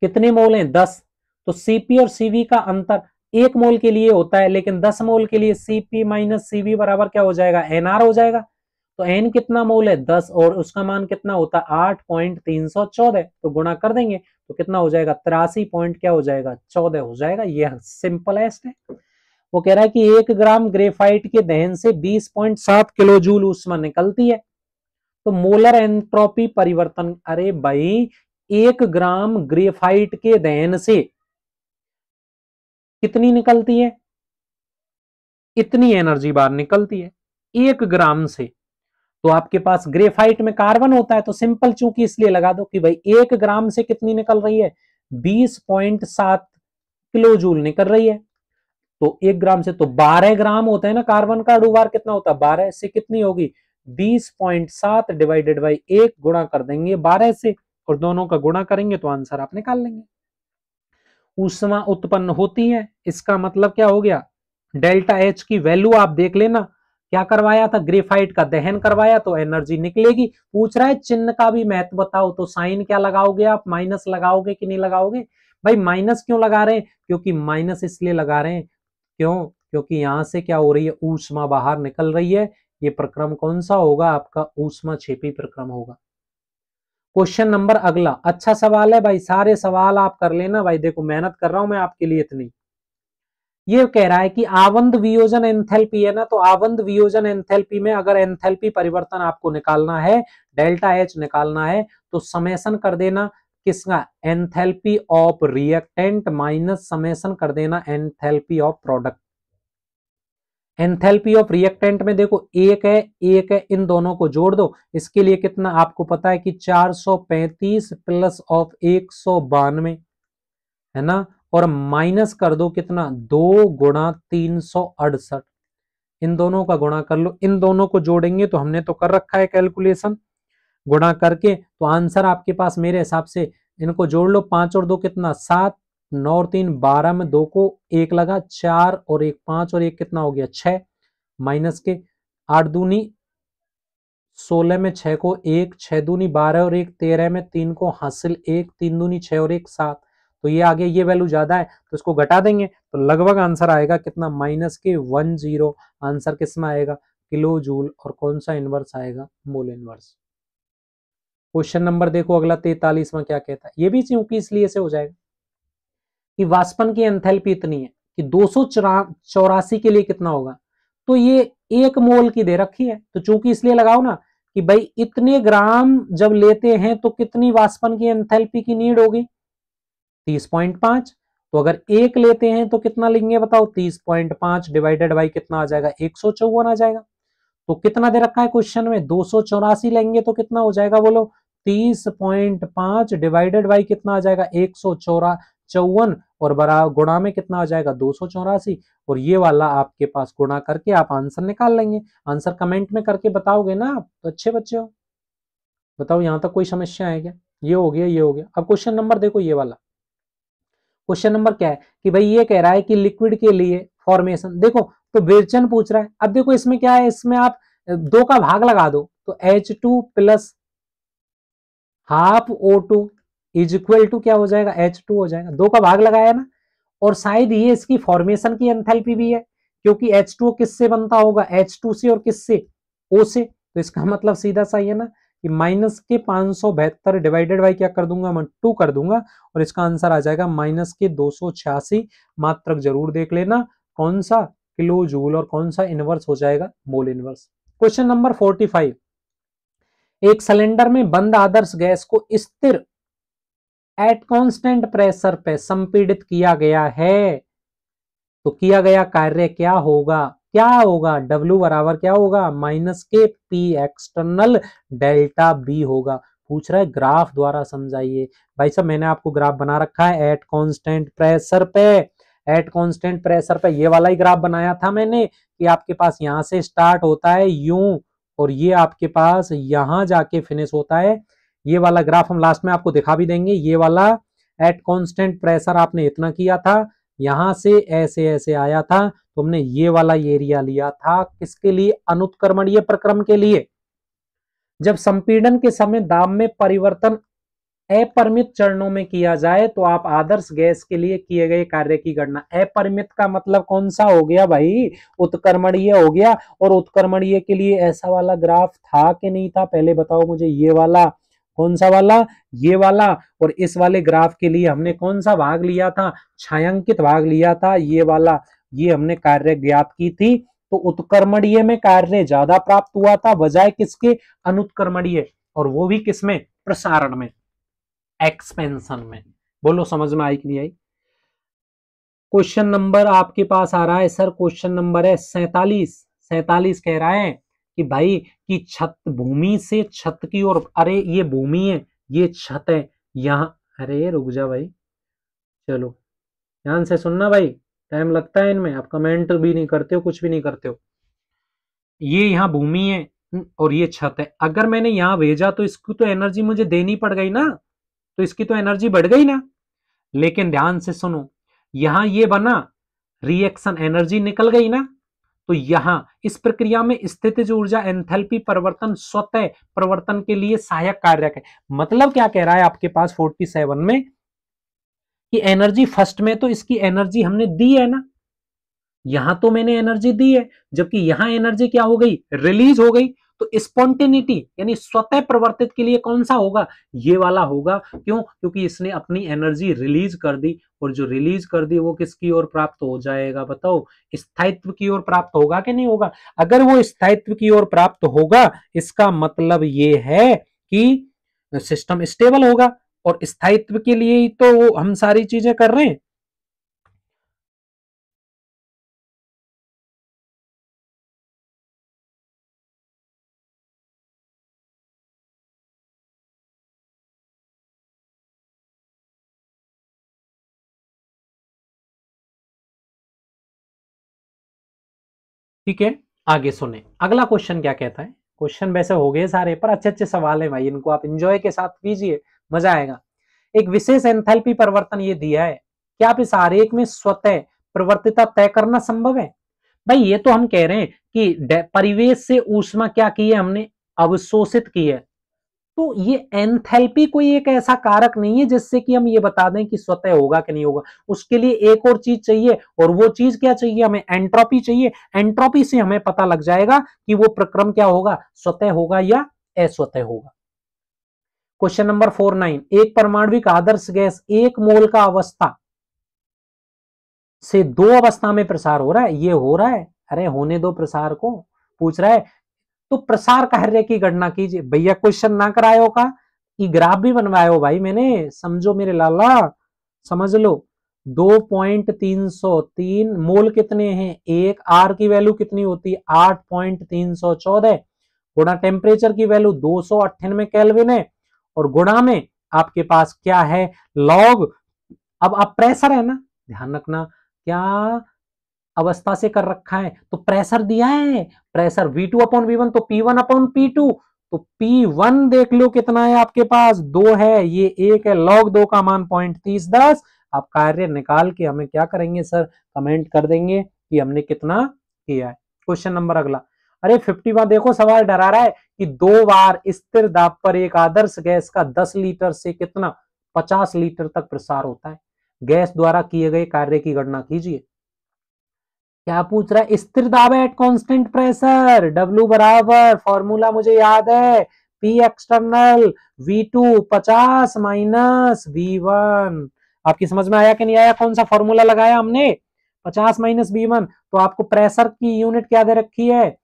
कितने मोल हैं, 10। तो सीपी और सीवी का अंतर 1 मोल के लिए होता है, लेकिन 10 मोल के लिए सीपी माइनस सीवी बराबर क्या हो जाएगा, एनआर हो जाएगा। तो एन कितना मोल है, 10, और उसका मान कितना होता है, 8.314। तो गुणा कर देंगे तो कितना हो जाएगा, 83 पॉइंट क्या हो जाएगा, 14 हो जाएगा। यह सिंपलेस्ट है। वो कह रहा है कि 1 ग्राम ग्रेफाइट के दहन से 20.7 किलो जूल ऊष्मा निकलती है। तो मोलर एंट्रोपी परिवर्तन, अरे भाई 1 ग्राम ग्रेफाइट के दहन से कितनी निकलती है, इतनी एनर्जी बाहर निकलती है 1 ग्राम से। तो आपके पास ग्रेफाइट में कार्बन होता है, तो सिंपल चूंकि इसलिए लगा दो कि भाई 1 ग्राम से कितनी निकल रही है, 20.7 किलो जूल निकल रही है। तो 1 ग्राम से तो 12 ग्राम होता है ना, कार्बन का अणुभार कितना होता है, 12 से कितनी होगी, 20.7 डिवाइडेड बाई 1, गुणा कर देंगे 12 से, और दोनों का गुणा करेंगे तो आंसर आप निकाल लेंगे। ऊष्मा उत्पन्न होती है, इसका मतलब क्या हो गया, डेल्टा एच की वैल्यू आप देख लेना। क्या करवाया था, ग्रेफाइट का दहन करवाया तो एनर्जी निकलेगी। पूछ रहा है चिन्ह का भी महत्व बताओ, तो साइन क्या लगाओगे आप, माइनस लगाओगे कि नहीं लगाओगे। भाई माइनस क्यों लगा रहे हैं, क्योंकि माइनस इसलिए लगा रहे हैं, क्यों, क्योंकि यहां से क्या हो रही है, ऊष्मा बाहर निकल रही है। ये प्रक्रम कौन सा होगा आपका, ऊष्मा छेपी प्रक्रम होगा। क्वेश्चन नंबर अगला, अच्छा सवाल है भाई, सारे सवाल आप कर लेना भाई, देखो मेहनत कर रहा हूं मैं आपके लिए इतनी। ये कह रहा है कि आवंद वियोजन एंथैल्पी है ना, तो आवंद वियोजन एंथैल्पी में अगर एंथैल्पी परिवर्तन आपको निकालना है, डेल्टा एच निकालना है, तो समेशन कर देना किसका, enthalpy of reactant minus summation कर देना enthalpy of product. Enthalpy of reactant में देखो एक है, इन दोनों को जोड़ दो। इसके लिए कितना आपको पता है कि 435 प्लस ऑफ 192 है ना, और माइनस कर दो कितना, 2 गुणा 368। इन दोनों का गुणा कर लो, इन दोनों को जोड़ेंगे तो हमने तो कर रखा है कैलकुलेशन, गुणा करके तो आंसर आपके पास मेरे हिसाब से, इनको जोड़ लो, 5 और 2 कितना, 7, 9 और 3 12 में 2 को 1 लगा, 4 और 1 5 और 1 कितना हो गया 6, माइनस के 8 दूनी 16 में 6 को 1, 6 दूनी 12 और 1 13 में 3 को हासिल 1, 3 दूनी 6 और 1 7। तो ये आगे ये वैल्यू ज्यादा है तो इसको घटा देंगे तो लगभग आंसर आएगा कितना माइनस के 10। आंसर किस में आएगा किलो जूल, और कौन सा इनवर्स आएगा मोल इनवर्स। क्वेश्चन नंबर देखो अगला 43 में क्या कहता है, ये भी क्योंकि इसलिए से हो जाएगा कि वाष्पन की एंथैल्पी इतनी है कि 284 के लिए कितना होगा, तो ये 1 मोल की दे रखी है तो चूंकि इसलिए लगाओ ना कि भाई इतने ग्राम जब लेते हैं तो कितनी वाष्पन की एंथैल्पी की नीड होगी 30.5। तो अगर 1 लेते हैं तो कितना लेंगे बताओ 30.5 डिवाइडेड बाई कितना आ जाएगा 154 आ जाएगा। तो कितना दे रखा है क्वेश्चन में 284 लेंगे तो कितना हो जाएगा बोलो 30.5 डिवाइडेड बाई कितना आ जाएगा 154 और बराबर गुणा में कितना आ जाएगा 284, और ये वाला आपके पास गुणा करके आप आंसर निकाल लेंगे। आंसर कमेंट में करके बताओगे ना आप तो अच्छे बच्चे हो। बताओ यहां तक कोई समस्या है क्या, ये हो गया ये हो गया। अब क्वेश्चन नंबर देखो ये वाला क्वेश्चन नंबर क्या है कि भाई ये कह रहा है कि लिक्विड के लिए फॉर्मेशन देखो तो विरचन पूछ रहा है। अब देखो इसमें क्या है, इसमें आप 2 का भाग लगा दो तो H2 plus half O2 is equal to क्या हो जाएगा H2 हो जाएगा। 2 का भाग लगाया ना, और शायद ये इसकी फॉर्मेशन की एंथैल्पी भी है क्योंकि H2O किससे बनता होगा H2 से और किससे O से। तो इसका मतलब सीधा सा ये ना कि माइनस के 572 डिवाइडेड बाई क्या कर दूंगा मैं 2 कर दूंगा, और इसका आंसर आ जाएगा माइनस के 286। मात्रक जरूर देख लेना कौन सा किलो जूल और कौन सा इनवर्स हो जाएगा मोल इनवर्स। क्वेश्चन नंबर 45, एक सिलेंडर में बंद आदर्श गैस को स्थिर एट कांस्टेंट प्रेशर पे संपीड़ित किया गया है, तो किया गया कार्य क्या होगा W बराबर क्या होगा माइनस के P एक्सटर्नल डेल्टा B होगा। पूछ रहा है ग्राफ द्वारा समझाइए। भाई साहब मैंने आपको ग्राफ बना रखा है एट कांस्टेंट प्रेशर पे, एट कांस्टेंट प्रेशर पे ये वाला ही ग्राफ बनाया था मैंने कि आपके पास यहां से स्टार्ट होता है यूं और ये आपके पास यहां जाके फिनिश होता है। ये वाला ग्राफ हम लास्ट में आपको दिखा भी देंगे। ये वाला एट कांस्टेंट प्रेशर आपने इतना किया था, यहां से ऐसे ऐसे आया था, तो हमने ये वाला एरिया लिया था किसके लिए अनुत्क्रमणीय प्रक्रम के लिए। जब संपीड़न के समय दाब में परिवर्तन अपरिमित चरणों में किया जाए तो आप आदर्श गैस के लिए किए गए कार्य की गणना। अपरिमित का मतलब कौन सा हो गया भाई उत्क्रमणीय हो गया। और उत्क्रमणीय के लिए ऐसा वाला ग्राफ था कि नहीं था पहले बताओ मुझे। ये वाला कौन सा वाला ये वाला, और इस वाले ग्राफ के लिए हमने कौन सा भाग लिया था छायांकित भाग लिया था ये वाला। ये हमने कार्य ज्ञात की थी तो उत्क्रमणीय में कार्य ज्यादा प्राप्त हुआ था बजाय किसके अनुत्क्रमणीय, और वो भी किसमें प्रसारण में एक्सपेंशन में। बोलो समझ में आई कि नहीं आई। क्वेश्चन नंबर आपके पास आ रहा है सर, क्वेश्चन नंबर है 47। 47 कह रहा है कि भाई कि छत भूमि से छत की ओर, अरे ये भूमि है ये छत है यहां, अरे रुक जा भाई चलो ध्यान से सुनना भाई, टाइम लगता है इनमें, आप कमेंट भी नहीं करते हो कुछ भी नहीं करते हो। ये यहाँ भूमि है और ये छत है, अगर मैंने यहां भेजा तो इसको तो एनर्जी मुझे देनी पड़ गई ना, तो इसकी तो एनर्जी बढ़ गई ना। लेकिन ध्यान से सुनो यहां ये बना रिएक्शन एनर्जी निकल गई ना, तो यहां इस प्रक्रिया में स्थितिज ऊर्जा एंथैल्पी परिवर्तन स्वतः परिवर्तन के लिए सहायक कारक है। मतलब क्या कह रहा है आपके पास 47 में कि एनर्जी फर्स्ट में तो इसकी एनर्जी हमने दी है ना, यहां तो मैंने एनर्जी दी है, जबकि यहां एनर्जी क्या हो गई रिलीज हो गई। तो स्पॉन्टेनिटी यानी स्वतः प्रवर्तित के लिए कौन सा होगा ये वाला होगा। क्यों, क्योंकि इसने अपनी एनर्जी रिलीज कर दी, और जो रिलीज कर दी वो किसकी ओर प्राप्त हो जाएगा बताओ स्थायित्व की ओर प्राप्त होगा कि नहीं होगा। अगर वो स्थायित्व की ओर प्राप्त होगा इसका मतलब ये है कि सिस्टम स्टेबल होगा, और स्थायित्व के लिए ही तो हम सारी चीजें कर रहे हैं। ठीक है आगे सुने अगला क्वेश्चन क्या कहता है। क्वेश्चन वैसे हो गए सारे पर अच्छे अच्छे सवाल है भाई, इनको आप एंजॉय के साथ कीजिए मजा आएगा। एक विशेष एंथैल्पी परिवर्तन ये दिया है, क्या आप इस आरेख में स्वतः प्रवर्तिता तय करना संभव है? भाई ये तो हम कह रहे हैं कि परिवेश से ऊष्मा क्या की है, हमने अवशोषित की है। तो ये एंथैल्पी कोई एक ऐसा कारक नहीं है जिससे कि हम ये बता दें कि स्वतः होगा कि नहीं होगा। उसके लिए एक और चीज चाहिए, और वो चीज क्या चाहिए, हमें एंट्रोपी चाहिए। एंट्रोपी से हमें पता लग जाएगा कि वो प्रक्रम क्या होगा, स्वतः होगा या अस्वतः होगा। क्वेश्चन नंबर 49, एक परमाणविक आदर्श गैस 1 मोल का अवस्था से 2 अवस्था में प्रसार हो रहा है, ये हो रहा है, अरे होने दो प्रसार को, पूछ रहा है। तो प्रसार कार्य की गणना कीजिए। भैया क्वेश्चन ना करायो का, ये ग्राफ भी बनवायो भाई मैंने, समझो मेरे लाला, समझ लो। 2.303 मोल कितने हैं, एक, आर की वैल्यू कितनी होती है 8.314, गुणा टेम्परेचर की वैल्यू 298 केल्विन है, और गुणा में आपके पास क्या है, लॉग। अब प्रेशर है ना, ध्यान रखना क्या अवस्था से कर रखा है, तो प्रेशर दिया है, प्रेशर V2/V1, तो P1 अपॉन P2, तो P1 देख लो कितना है आपके पास, 2 है, ये 1 है, log 2 का मान 0.3010। आप कार्य निकाल के हमें क्या करेंगे सर, कमेंट कर देंगे कि हमने कितना किया है। क्वेश्चन नंबर अगला, अरे 51 देखो सवाल डरा रहा है कि 2 बार स्थिर दाब पर एक आदर्श गैस का 10 लीटर से कितना 50 लीटर तक प्रसार होता है। गैस द्वारा किए गए कार्य की गणना कीजिए। क्या पूछ रहा है, स्थिर दाब एट कांस्टेंट प्रेशर, W बराबर फॉर्मूला मुझे याद है, P external V2 50 minus V1। आपकी समझ में आया कि नहीं आया, कौन सा फॉर्मूला लगाया हमने, 50 माइनस V1। तो आपको प्रेशर की यूनिट क्या दे रखी है,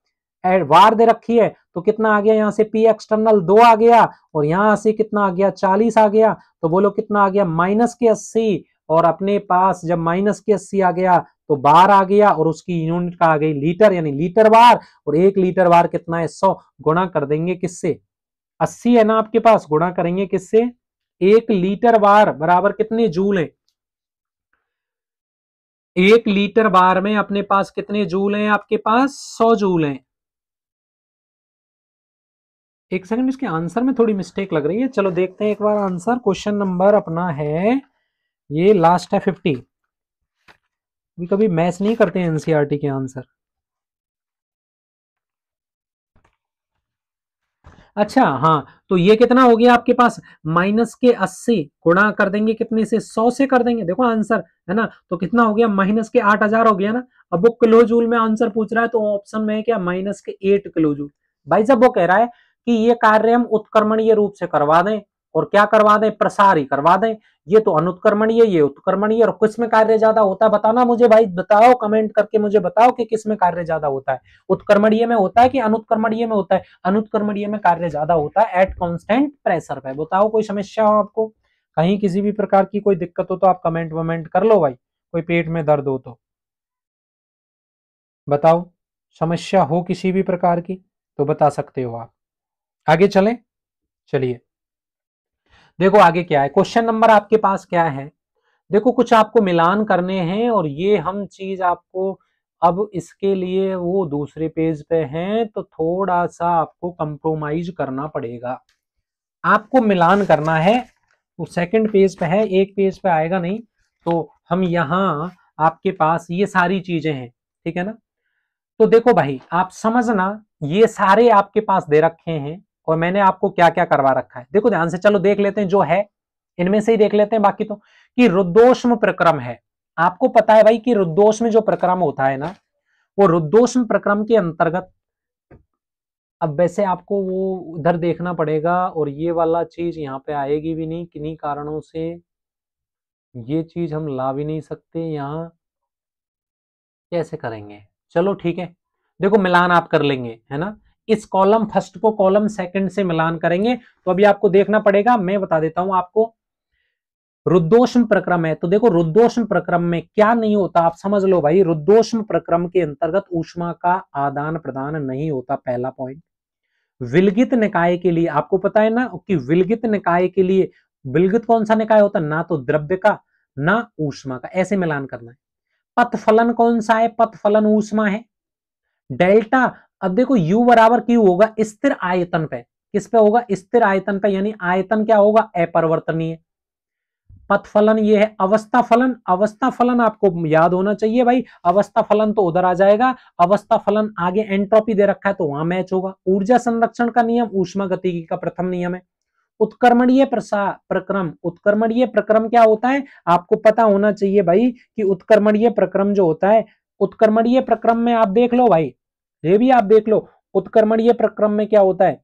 वार दे रखी है, तो कितना आ गया यहाँ से, P एक्सटर्नल 2 आ गया, और यहां से कितना आ गया 40 आ गया, तो बोलो कितना आ गया माइनस के 80, और अपने पास जब माइनस के 80 आ गया तो बार आ गया, और उसकी यूनिट का आ गई लीटर, यानी लीटर बार, और 1 लीटर बार कितना है 100, गुणा कर देंगे किससे, 80 है ना आपके पास, गुणा करेंगे किससे, 1 लीटर बार बराबर कितने जूल है, 1 लीटर बार में अपने पास कितने जूल हैं, आपके पास 100 जूल हैं। एक सेकंड, इसके आंसर में थोड़ी मिस्टेक लग रही है, चलो देखते हैं एक बार आंसर। क्वेश्चन नंबर अपना है ये लास्ट है 50। कभी मैच नहीं करते हैं एनसीईआरटी के आंसर। अच्छा हाँ, तो ये कितना हो गया आपके पास, माइनस के 80 गुणा कर देंगे कितने से, 100 से कर देंगे, देखो आंसर है ना, तो कितना हो गया माइनस के 8000 हो गया ना। अब वो किलो जूल में आंसर पूछ रहा है, तो ऑप्शन में है क्या, माइनस के 8 किलो जूल। भाई जब वो कह रहा है कि ये कार्य हम उत्क्रमणीय रूप से करवा दें, और क्या करवा दें, प्रसार ही करवा दें, ये तो अनुत्क्रमणीय, ये उत्क्रमणीय, और किस में कार्य ज्यादा होता है बताना मुझे भाई, बताओ कमेंट करके मुझे बताओ कि किस में कार्य ज्यादा होता है, उत्क्रमणीय में होता है कि अनुत्क्रमणीय में होता है। अनुत्क्रमणीय में कार्य ज्यादा होता है एट कांस्टेंट प्रेशर पे। बताओ कोई समस्या हो आपको, कहीं किसी भी प्रकार की कोई दिक्कत हो तो आप कमेंट वमेंट कर लो भाई, कोई पेट में दर्द हो तो बताओ, समस्या हो किसी भी प्रकार की तो बता सकते हो आप। आगे चलें, चलिए देखो आगे क्या है, क्वेश्चन नंबर आपके पास क्या है, देखो कुछ आपको मिलान करने हैं, और ये हम चीज आपको अब इसके लिए वो दूसरे पेज पे हैं, तो थोड़ा सा आपको कंप्रोमाइज करना पड़ेगा, आपको मिलान करना है। वो सेकंड पेज पे है, एक पेज पे आएगा नहीं, तो हम यहाँ आपके पास ये सारी चीजें हैं, ठीक है ना। तो देखो भाई आप समझना, ये सारे आपके पास दे रखे हैं, और मैंने आपको क्या क्या करवा रखा है, देखो ध्यान से, चलो देख लेते हैं जो है, इनमें से ही देख लेते हैं बाकी तो, कि रुद्धोष्म प्रक्रम है। आपको पता है भाई कि रुद्धोष्म जो प्रक्रम होता है ना, वो रुद्धोष्म प्रक्रम के अंतर्गत, अब वैसे आपको वो उधर देखना पड़ेगा, और ये वाला चीज यहाँ पे आएगी भी नहीं, किन्हीं कारणों से ये चीज हम ला भी नहीं सकते यहाँ, कैसे करेंगे, चलो ठीक है, देखो मिलान आप कर लेंगे है ना, इस कॉलम फर्स्ट को कॉलम सेकंड से मिलान करेंगे, तो अभी आपको देखना पड़ेगा, मैं बता देता हूं आपको। रुद्धोष्म प्रक्रम है, तो देखो रुद्धोष्म प्रक्रम में क्या नहीं होता, आप समझ लो भाई, रुद्धोष्म प्रक्रम के अंतर्गत ऊष्मा का आदान प्रदान नहीं होता, पहला पॉइंट। विलगित निकाय के लिए आपको पता है ना कि विलगित निकाय के लिए, विलगित कौन सा निकाय होता है, ना तो द्रव्य का ना ऊष्मा का, ऐसे मिलान करना है। पथ फलन कौन सा है, पथ फलन ऊष्मा है, डेल्टा। अब देखो U बराबर Q होगा स्थिर आयतन पे, किस पे होगा, स्थिर आयतन पे, यानी आयतन क्या होगा, अपरिवर्तनीय। पथ फलन ये है। अवस्था फलन, अवस्था फलन आपको याद होना चाहिए भाई, अवस्था फलन तो उधर आ जाएगा, अवस्था फलन आगे एंट्रोपी दे रखा है तो वहां मैच होगा। ऊर्जा संरक्षण का नियम ऊष्मागतिकी का प्रथम नियम है। उत्क्रमणीय प्रक्रम, उत्क्रमणीय प्रक्रम क्या होता है आपको पता होना चाहिए भाई, कि उत्क्रमणीय प्रक्रम जो होता है, उत्क्रमणीय प्रक्रम में आप देख लो भाई, ये भी आप देख लो, उत्क्रमणीय प्रक्रम में क्या होता है,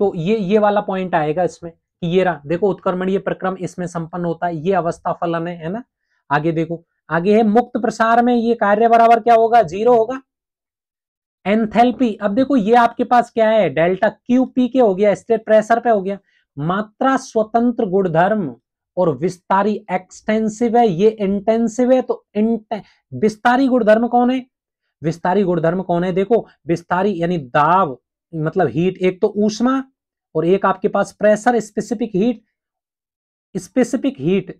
तो ये वाला पॉइंट आएगा इसमें कि ये रहा, देखो उत्क्रमणीय प्रक्रम इसमें संपन्न होता है, ये अवस्था फलन है ना। आगे देखो, आगे है मुक्त प्रसार में ये कार्य बराबर क्या होगा, 0 होगा। एंथैल्पी, अब देखो ये आपके पास क्या है, डेल्टा क्यू पी के हो गया, स्टेट प्रेशर पे हो गया। मात्रा स्वतंत्र गुणधर्म और विस्तारी एक्सटेंसिव है, ये इंटेंसिव है, तो विस्तारी गुणधर्म कौन है, विस्तारी गुणधर्म कौन है, देखो विस्तारी यानी दाब मतलब हीट, एक तो ऊष्मा और एक आपके पास pressure, specific heat, specific heat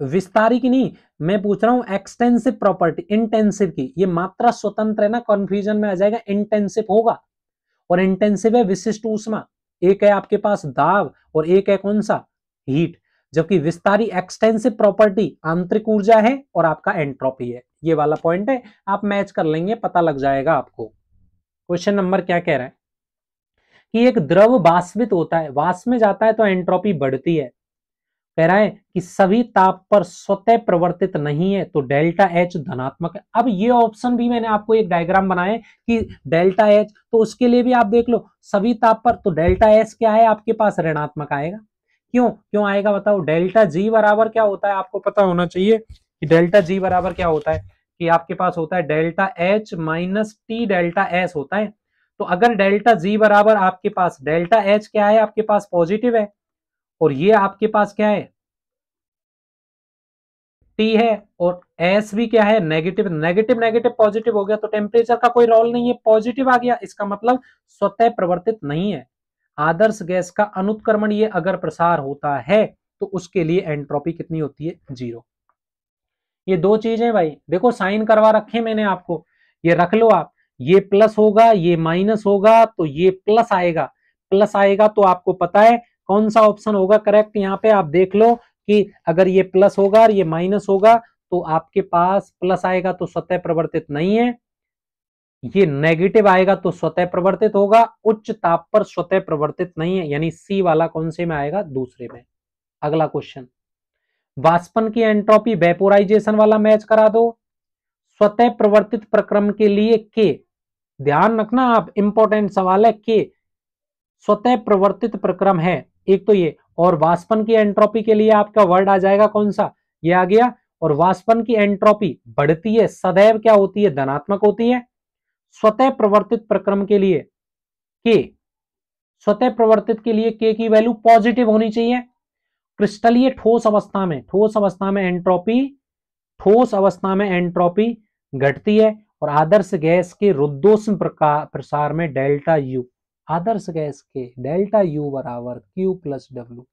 विस्तारी की नहीं, मैं पूछ रहा हूं एक्सटेंसिव प्रॉपर्टी, इंटेंसिव की, ये मात्रा स्वतंत्र है ना, कंफ्यूजन में आ जाएगा, इंटेंसिव होगा। और इंटेंसिव है विशिष्ट ऊष्मा, एक है आपके पास दाब और एक है कौन सा, हीट। जबकि विस्तारी एक्सटेंसिव प्रॉपर्टी आंतरिक ऊर्जा है और आपका एंट्रोपी है। ये वाला पॉइंट है, आप मैच कर लेंगे, पता लग जाएगा आपको। क्वेश्चन नंबर क्या कह रहा है कि एक द्रव वाष्पित होता है, वाष्प में जाता है तो एंट्रोपी बढ़ती है। कह रहा है कि सभी ताप पर स्वतः प्रवर्तित नहीं है तो डेल्टा एच धनात्मक है। अब ये ऑप्शन भी मैंने आपको एक डायग्राम बनाया है कि डेल्टा एच, तो उसके लिए भी आप देख लो सभी ताप पर, तो डेल्टा एच क्या है आपके पास, ऋणात्मक आएगा। क्यों क्यों आएगा बताओ, डेल्टा जी बराबर क्या होता है आपको पता होना चाहिए कि डेल्टा जी बराबर क्या होता है, कि आपके पास होता है delta H minus T delta S होता है। तो अगर डेल्टा जी बराबर आपके पास डेल्टा एच क्या है आपके पास पॉजिटिव है, और ये आपके पास क्या है टी है, और एस भी क्या है नेगेटिव, नेगेटिव नेगेटिव पॉजिटिव हो गया, तो टेम्परेचर का कोई रोल नहीं है, पॉजिटिव आ गया, इसका मतलब स्वतः प्रवर्तित नहीं है। आदर्श गैस का अनुत्क्रमणीय अगर प्रसार होता है तो उसके लिए एंट्रोपी कितनी होती है, 0। ये दो चीजें भाई देखो साइन करवा रखे मैंने आपको, ये रख लो आप, ये प्लस होगा ये माइनस होगा, तो ये प्लस आएगा, प्लस आएगा तो आपको पता है कौन सा ऑप्शन होगा करेक्ट। यहाँ पे आप देख लो कि अगर ये प्लस होगा और ये माइनस होगा तो आपके पास प्लस आएगा तो स्वतः प्रवर्तित नहीं है, ये नेगेटिव आएगा तो स्वतः प्रवर्तित होगा, उच्च ताप पर स्वतः प्रवर्तित नहीं है, यानी सी वाला कौन से में आएगा, दूसरे में। अगला क्वेश्चन, वाष्पन की एंट्रोपी वेपोराइजेशन वाला मैच करा दो। स्वतः प्रवर्तित प्रक्रम के लिए के, ध्यान रखना आप, इंपॉर्टेंट सवाल है, के स्वतः प्रवर्तित प्रक्रम है एक तो ये, और वाष्पन की एंट्रोपी के लिए आपका वर्ड आ जाएगा कौन सा, ये आ गया। और वाष्पन की एंट्रोपी बढ़ती है सदैव क्या होती है, धनात्मक होती है। स्वतः प्रवर्तित प्रक्रम के लिए के, स्वतः प्रवर्तित के लिए के की वैल्यू पॉजिटिव होनी चाहिए। क्रिस्टलीय ठोस अवस्था में, ठोस अवस्था में एंट्रोपी, ठोस अवस्था में एंट्रोपी घटती है। और आदर्श गैस के रुद्धोष्म प्रसार में डेल्टा यू, आदर्श गैस के डेल्टा यू बराबर क्यू प्लस डब्ल्यू।